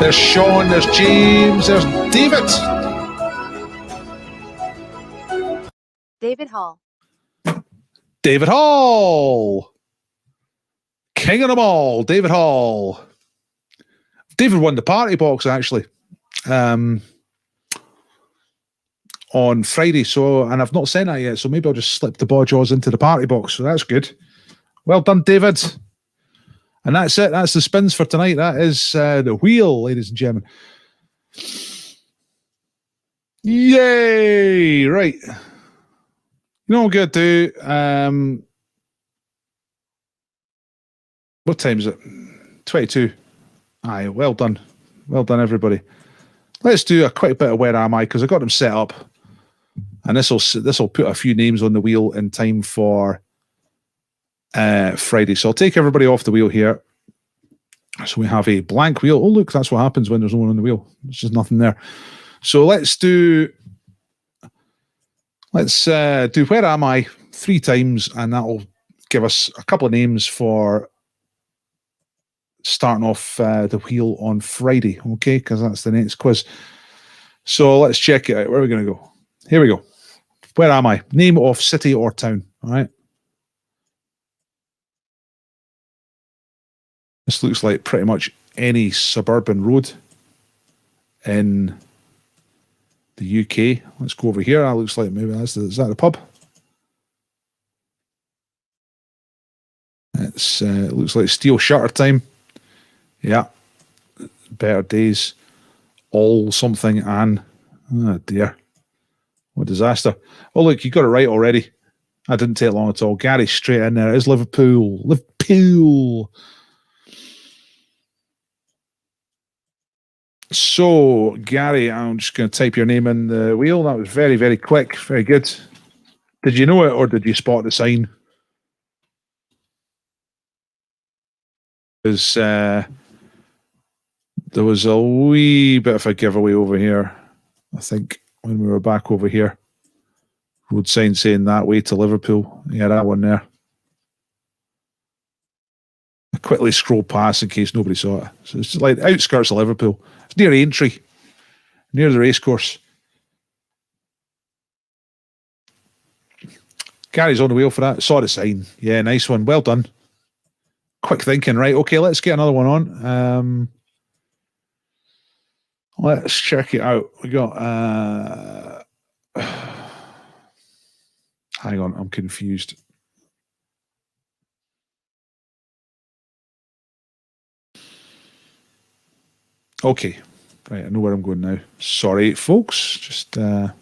There's Sean, there's James, there's David. David Hall. David Hall. King of them all, David Hall. David won the party box, actually. on Friday. So, and I've not sent that yet. So maybe I'll just slip the Bawjaws into the party box. So that's good. Well done, David. And that's it. That's the spins for tonight. That is the wheel, ladies and gentlemen. Yay! Right. You know what I'm going to do? What time is it? 22. Aye, well done. Well done, everybody. Let's do a quick bit of Where Am I? Because I got them set up. And this will put a few names on the wheel in time for Friday. So I'll take everybody off the wheel here. So we have a blank wheel. Oh, look, that's what happens when there's no one on the wheel. There's just nothing there. So let's do Where Am I 3 times, and that'll give us a couple of names for starting off the wheel on Friday, okay? Because that's the next quiz. So let's check it out. Where are we going to go? Here we go. Where am I? Name of city or town, all right? This looks like pretty much any suburban road in the UK. Let's go over here. That looks like maybe is that the pub? It looks like steel shutter time. Yeah. Better days. All something and oh dear. What disaster. Oh look, you got it right already. That didn't take long at all. Gary straight in there. It is Liverpool. Liverpool. So, Gary, I'm just going to type your name in the wheel. That was very, very quick. Very good. Did you know it or did you spot the sign? Because there was a wee bit of a giveaway over here, I think, when we were back over here. Road sign saying that way to Liverpool. Yeah, that one there. I quickly scrolled past in case nobody saw it. So it's like outskirts of Liverpool. It's near Aintree, near the racecourse. Gary's on the wheel for that. Saw the sign. Yeah, nice one. Well done. Quick thinking. Right, okay, let's get another one on. Let's check it out. We got... hang on, I'm confused. Okay, right, I know where I'm going now. Sorry, folks, just my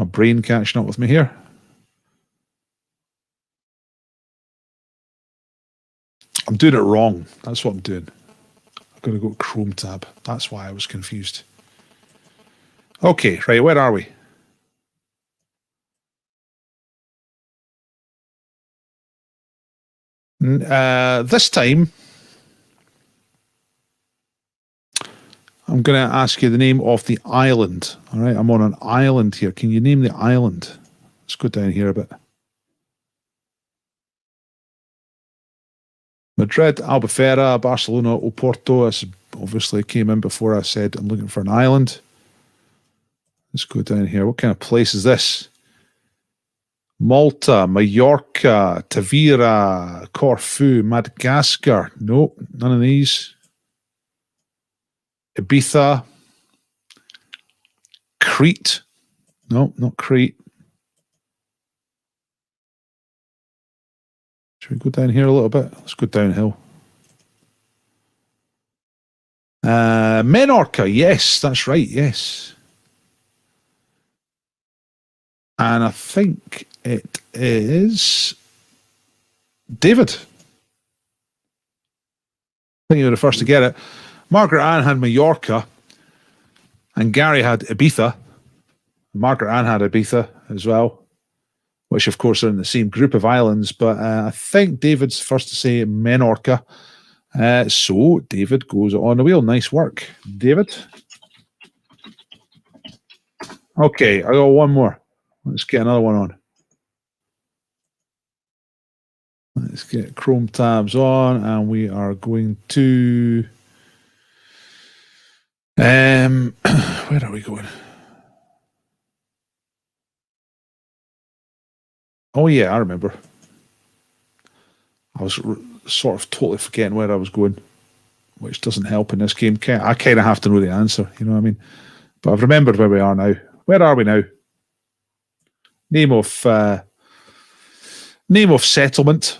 brain catching up with me here. I'm doing it wrong. That's what I'm doing. I've got to go Chrome tab. That's why I was confused. Okay, right, where are we? This time, I'm going to ask you the name of the island. All right, I'm on an island here. Can you name the island? Let's go down here a bit. Madrid, Albufeira, Barcelona, Oporto. This obviously came in before I said I'm looking for an island. Let's go down here. What kind of place is this? Malta, Mallorca, Tavira, Corfu, Madagascar. Nope, none of these. Ibiza, Crete. No, not Crete. Should we go down here a little bit? Let's go downhill. Menorca, yes, that's right, yes. And I think it is David. I think you were the first to get it. Margaret Ann had Mallorca and Gary had Ibiza. Margaret Ann had Ibiza as well, which of course are in the same group of islands, but I think David's first to say Menorca. So David goes on the wheel. Nice work, David. Okay, I got one more. Let's get another one on. Let's get Chrome tabs on, and we are going to... where are we going? Oh yeah, I remember. I was sort of totally forgetting where I was going, which doesn't help in this game. I kind of have to know the answer, you know what I mean? But I've remembered where we are now. Where are we now? Name of settlement.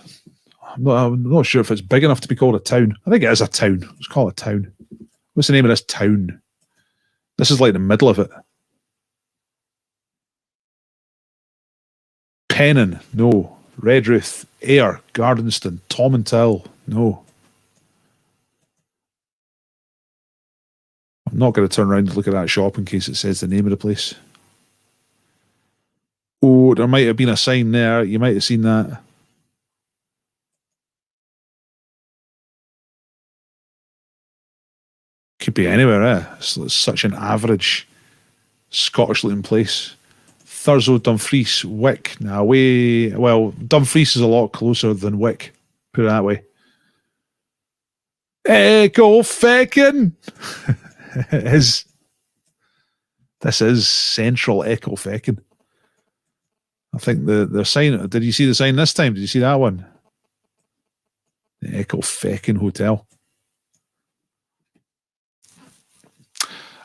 I'm not sure if it's big enough to be called a town. I think it is a town. Let's call it a town. What's the name of this town? This is like the middle of it. Pennon, no. Redruth, Ayr, Gardenston, Tomintoul, no. I'm not going to turn around and look at that shop in case it says the name of the place. Oh, there might have been a sign there. You might have seen that. Could be anywhere, eh? It's such an average Scottish-looking place. Thurso, Dumfries, Wick. Now, well, Dumfries is a lot closer than Wick. Put it that way. Echo Feckin! This is Central Echo Feckin. I think the sign. Did you see the sign this time? Did you see that one? The Echo Feckin Hotel.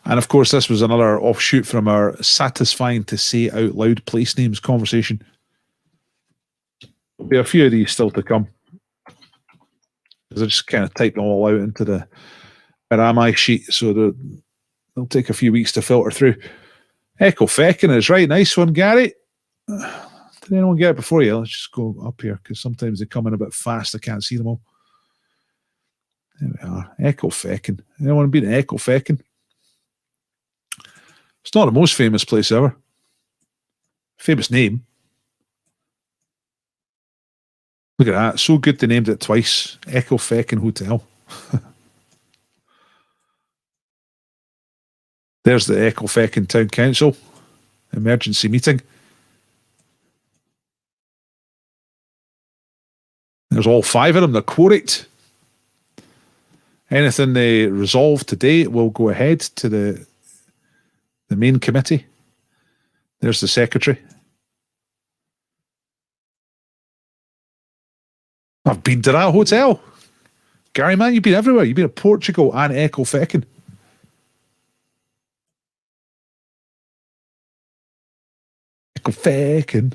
And of course, this was another offshoot from our satisfying to say out loud place names conversation. There'll be a few of these still to come. Because I just kind of typed them all out into the where am I sheet, so they'll take a few weeks to filter through. Echo Feckin is right. Nice one, Gary. Did anyone get it before you? Let's just go up here because sometimes they come in a bit fast. I can't see them all. There we are. Echo Feckin. Anyone been to Echo Feckin? It's not the most famous place ever. Famous name. Look at that. So good they named it twice. Echo Feckin Hotel. There's the Echo Feckin Town Council. Emergency meeting. There's all 5 of them. They're quorate. Anything they resolve today will go ahead to the main committee. There's the secretary. I've been to that hotel. Gary, man, you've been everywhere. You've been to Portugal and Echo Feckin. Echo Feckin.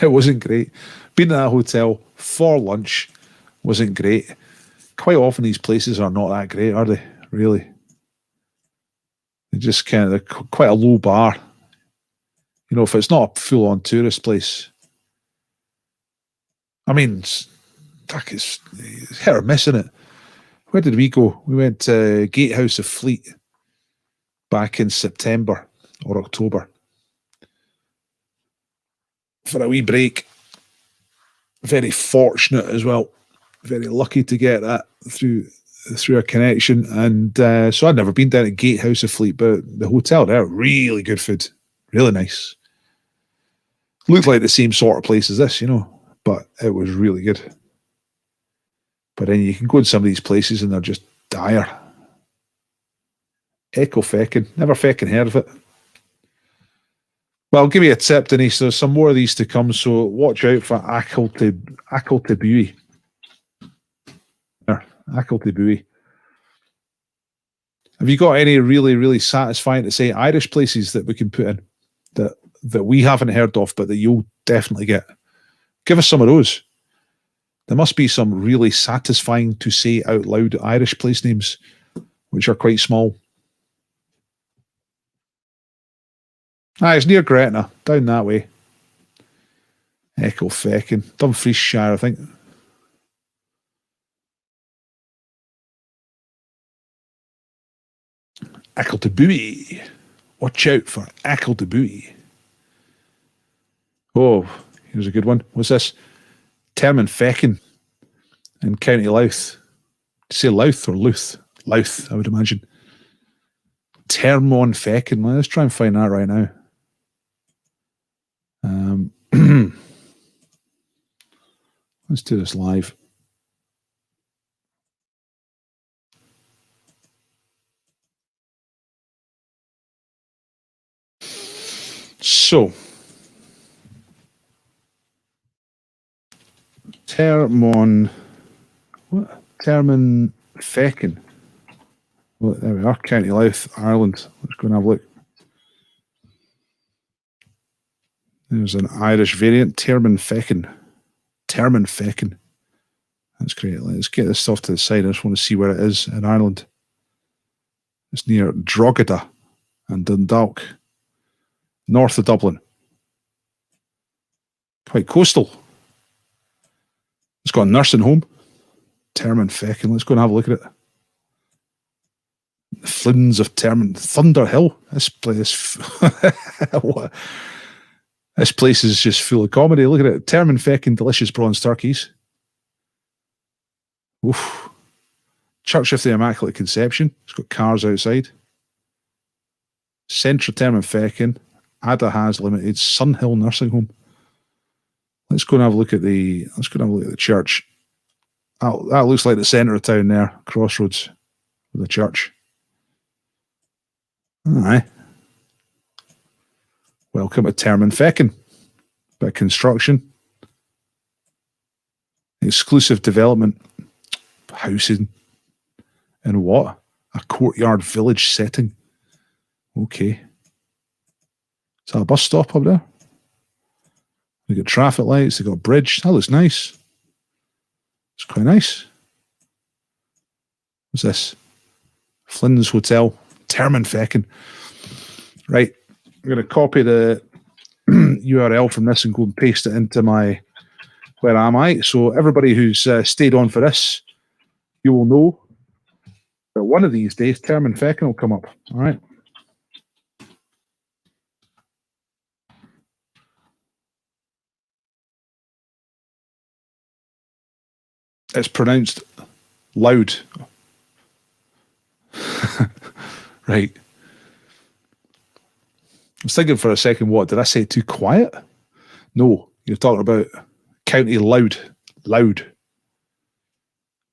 It wasn't great. Been to that hotel for lunch. Wasn't great. Quite often these places are not that great, are they? Really? They're just they're quite a low bar. You know, if it's not a full-on tourist place. I mean, it's hit or miss, isn't it? Where did we go? We went to Gatehouse of Fleet back in September or October for a wee break. Very fortunate as well. Very lucky to get that through a connection. And so I'd never been down to Gatehouse of Fleet, but the hotel there, really good food. Really nice. Looked like the same sort of place as this, you know, but it was really good. But then you can go in some of these places and they're just dire. Echo Feckin. Never feckin' heard of it. Well, I'll give you a tip, Denise. There's some more of these to come, so watch out for Acklety Buie. Have you got any really, really satisfying to say Irish places that we can put in that we haven't heard of, but that you'll definitely get? Give us some of those. There must be some really satisfying to say out loud Irish place names, which are quite small. It's near Gretna, down that way. Echo Feckin. Dumfriesshire, I think. Acklety. Watch out for Acklety. Oh, here's a good one. What's this? Termon Feckin in County Louth. Do you say Louth or Louth? Louth, I would imagine. Termon Feckin. Let's try and find that right now. Let's do this live. So, Termon Feckin. Well, there we are, County Louth, Ireland. Let's go and have a look. There's an Irish variant, Termin Feckin. Termin Feckin. That's great. Let's get this stuff to the side. I just want to see where it is in Ireland. It's near Drogheda and Dundalk, north of Dublin. Quite coastal. It's got a nursing home. Termin Feckin. Let's go and have a look at it. The Flins of Termin. Thunder Hill. This place. What? This place is just full of comedy. Look at it. Termin Feckin delicious bronze turkeys. Oof. Church of the Immaculate Conception. It's got cars outside. Centra Termin Feckin. Ada Has Limited. Sunhill Nursing Home. Let's go and have a look at the church. That looks like the centre of town there. Crossroads with the church. Aye. Welcome to Termin Feckin. Bit of construction. Exclusive development. Housing. In what? A courtyard village setting. Okay. Is that a bus stop up there? They got traffic lights, they got a bridge. That looks nice. It's quite nice. What's this? Flynn's Hotel. Termin Feckin. Right. I'm going to copy the URL from this and go and paste it into my Where Am I? So everybody who's stayed on for this, you will know that one of these days Termin Feckin will come up. All right. It's pronounced loud. Right. I was thinking for a second, what, did I say too quiet? No, you're talking about County Loud. Loud.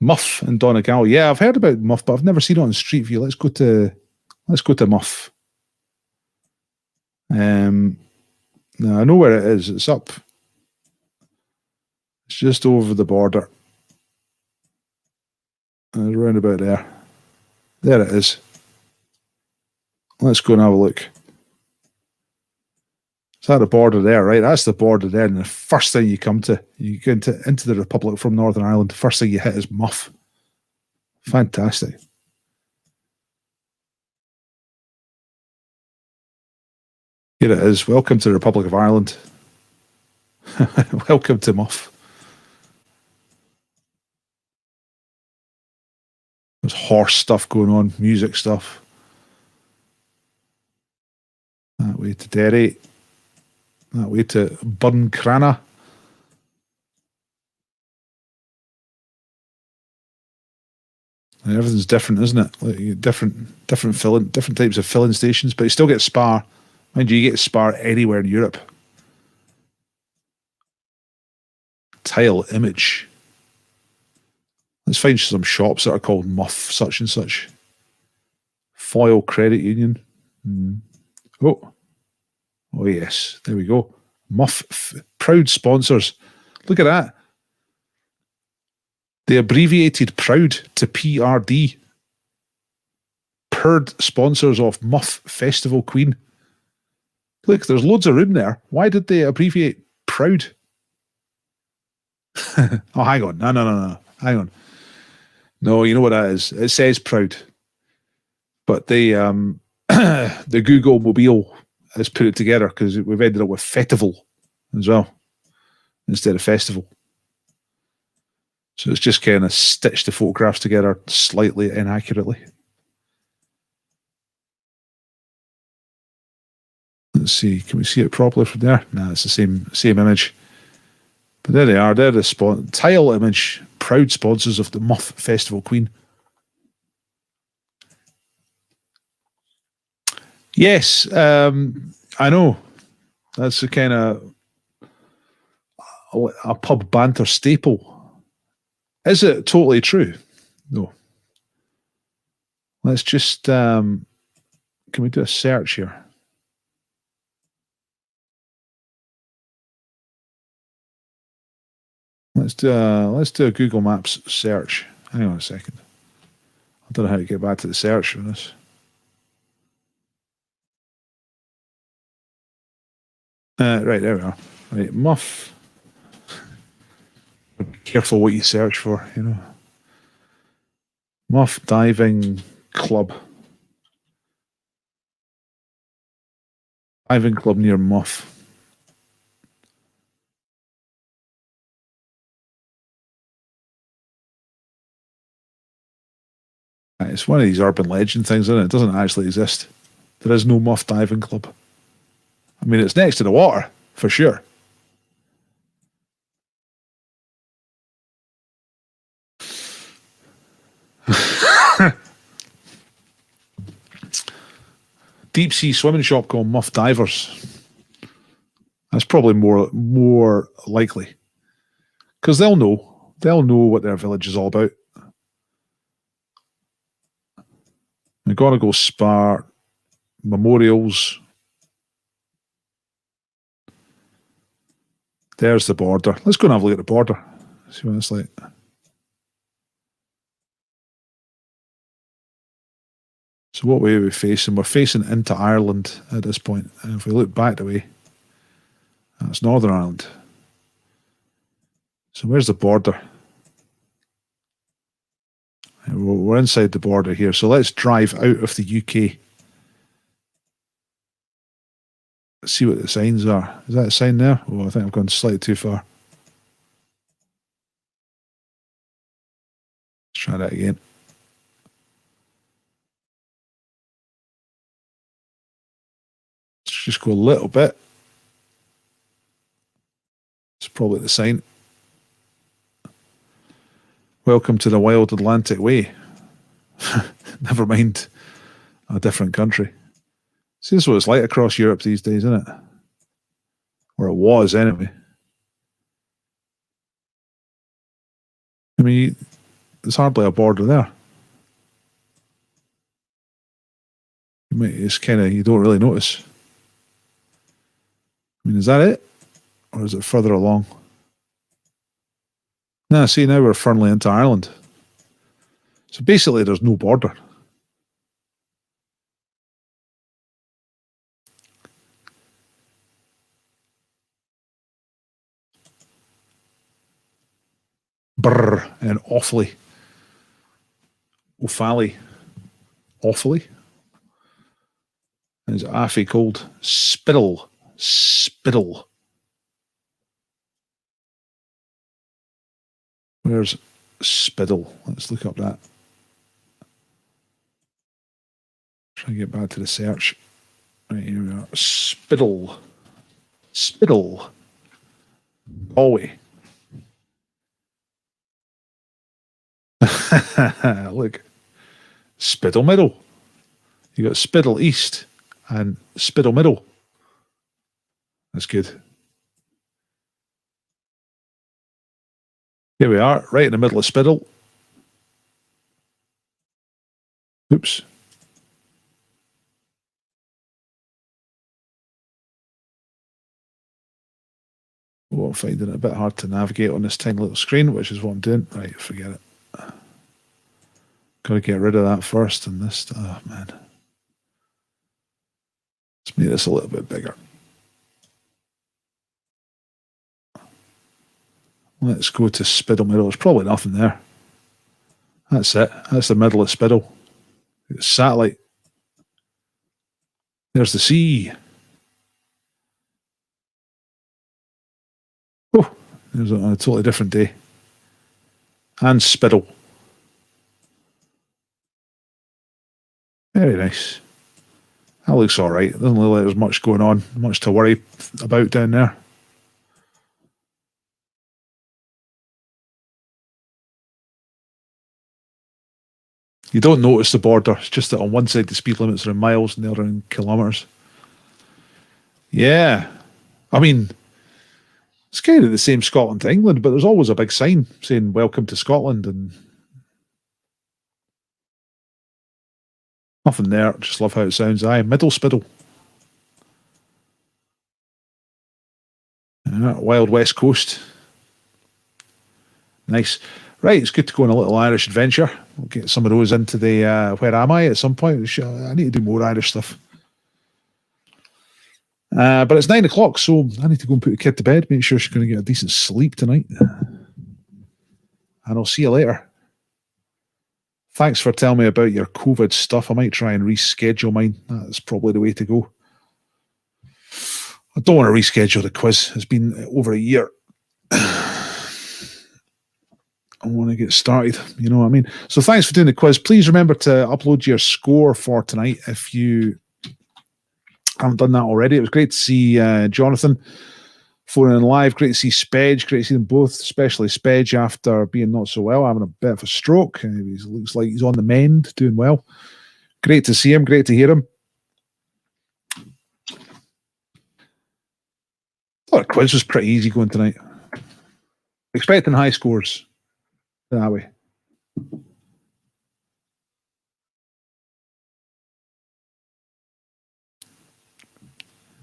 Muff in Donegal. Yeah, I've heard about Muff, but I've never seen it on Street View. Let's go to Muff. Now I know where it is. It's up. It's just over the border. It's around about there. There it is. Let's go and have a look. Is that the border there, right? That's the border there. And the first thing you come to, you get into the Republic from Northern Ireland, the first thing you hit is Muff. Fantastic. Here it is. Welcome to the Republic of Ireland. Welcome to Muff. There's horse stuff going on, music stuff. That way to Derry. That way to Buncrana. And everything's different, isn't it? Like you get different types of filling stations, but you still get Spar. Mind you get Spar anywhere in Europe. Tile Image. Let's find some shops that are called Muff such and such. Foyle Credit Union. Oh yes, there we go. Muff, proud sponsors. Look at that. They abbreviated proud to PRD. Purd sponsors of Muff Festival Queen. Look, there's loads of room there. Why did they abbreviate proud? Oh, hang on. No. Hang on. No, you know what that is. It says proud. But they the Google Mobile has put it together because we've ended up with Festival as well instead of Festival. So it's just kind of stitched the photographs together slightly inaccurately. Let's see. Can we see it properly from there? No, it's the same image. But there they are. They're the Tile Image, proud sponsors of the Muff Festival Queen. Yes, I know. That's a kind of a pub banter staple. Is it totally true? No. Let's just can we do a search here? Let's do a Google Maps search. Hang on a second. I don't know how to get back to the search for this. Right, there we are. Right, muff. Be careful what you search for, you know. Muff diving club. Diving club near Muff. Right, it's one of these urban legend things, isn't it? It doesn't actually exist. There is no Muff diving club. I mean, it's next to the water, for sure. Deep sea swimming shop called Muff Divers. That's probably more likely. Because they'll know what their village is all about. We've got to go spa, memorials. There's the border. Let's go and have a look at the border. See what it's like. So what way are we facing? We're facing into Ireland at this point. And if we look back the way, that's Northern Ireland. So where's the border? We're inside the border here. So let's drive out of the UK. Let's see what the signs are. Is that a sign there? Oh, I think I've gone slightly too far. Let's try that again. Let's just go a little bit. It's probably the sign. Welcome to the Wild Atlantic Way. Never mind a different country. See, this is what it's like across Europe these days, isn't it? Or it was, anyway. I mean, there's hardly a border there. It's kind of, you don't really notice. I mean, is that it? Or is it further along? No, see, now we're firmly into Ireland. So basically, there's no border. Brr and awfully. Offaly. Awfully. And it's affy cold. Spittle. Spittle. Where's Spittle? Let's look up that. Try and get back to the search. Right, here we are. Spittle. Spittle. Galway. Look. Spittle Middle. You got Spittle East and Spittle Middle. That's good. Here we are, right in the middle of Spittle. Oops. Oh, I'm finding it a bit hard to navigate on this tiny little screen, which is what I'm doing. Right, forget it. Got to get rid of that first and this. Oh, man. Let's make this a little bit bigger. Let's go to Spittle Middle. There's probably nothing there. That's it. That's the middle of Spittle. It's satellite. There's the sea. Oh, there's on a totally different day. And Spittle. Very nice. That looks all right. Doesn't look like there's much going on, much to worry about down there. You don't notice the border. It's just that on one side the speed limits are in miles and the other in kilometres. Yeah. I mean, it's kind of the same Scotland to England, but there's always a big sign saying welcome to Scotland and nothing there. Just love how it sounds. Aye, Middle Spittle. Wild West Coast. Nice. Right, it's good to go on a little Irish adventure. We'll get some of those into the Where Am I at some point. I need to do more Irish stuff. But it's 9 o'clock, so I need to go and put the kid to bed, make sure she's going to get a decent sleep tonight. And I'll see you later. Thanks for telling me about your COVID stuff. I might try and reschedule mine. That's probably the way to go. I don't want to reschedule the quiz. It's been over a year. I want to get started, you know what I mean? So thanks for doing the quiz. Please remember to upload your score for tonight if you haven't done that already. It was great to see Jonathan phoning in live. Great to see Spedge. Great to see them both, especially Spedge after being not so well, having a bit of a stroke. He looks like he's on the mend, doing well. Great to see him. Great to hear him. I thought the quiz was pretty easy going tonight. Expecting high scores. That way.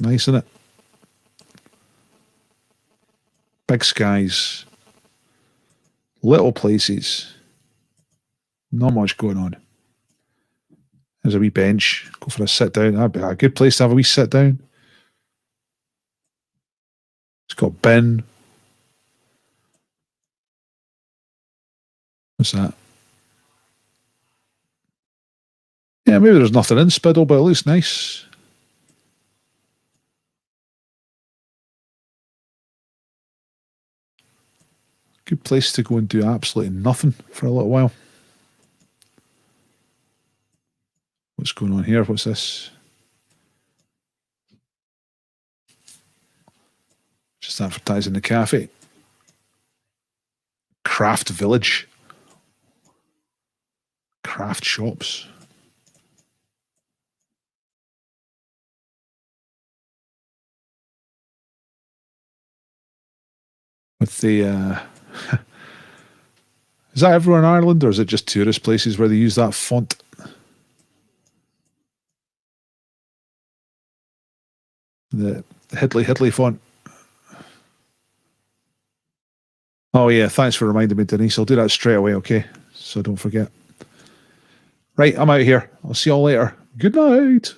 Nice, isn't it? Big skies. Little places. Not much going on. There's a wee bench. Go for a sit down. That'd be a good place to have a wee sit down. It's got bin. What's that? Yeah, maybe there's nothing in Spiddle, but it looks nice. Good place to go and do absolutely nothing for a little while. What's going on here? What's this? Just advertising the cafe. Craft Village. Craft shops. With the is that everywhere in Ireland, or is it just tourist places where they use that font? The Hidley font. Oh yeah, thanks for reminding me, Denise. I'll do that straight away, okay? So don't forget. Right, I'm out here. I'll see you all later. Good night.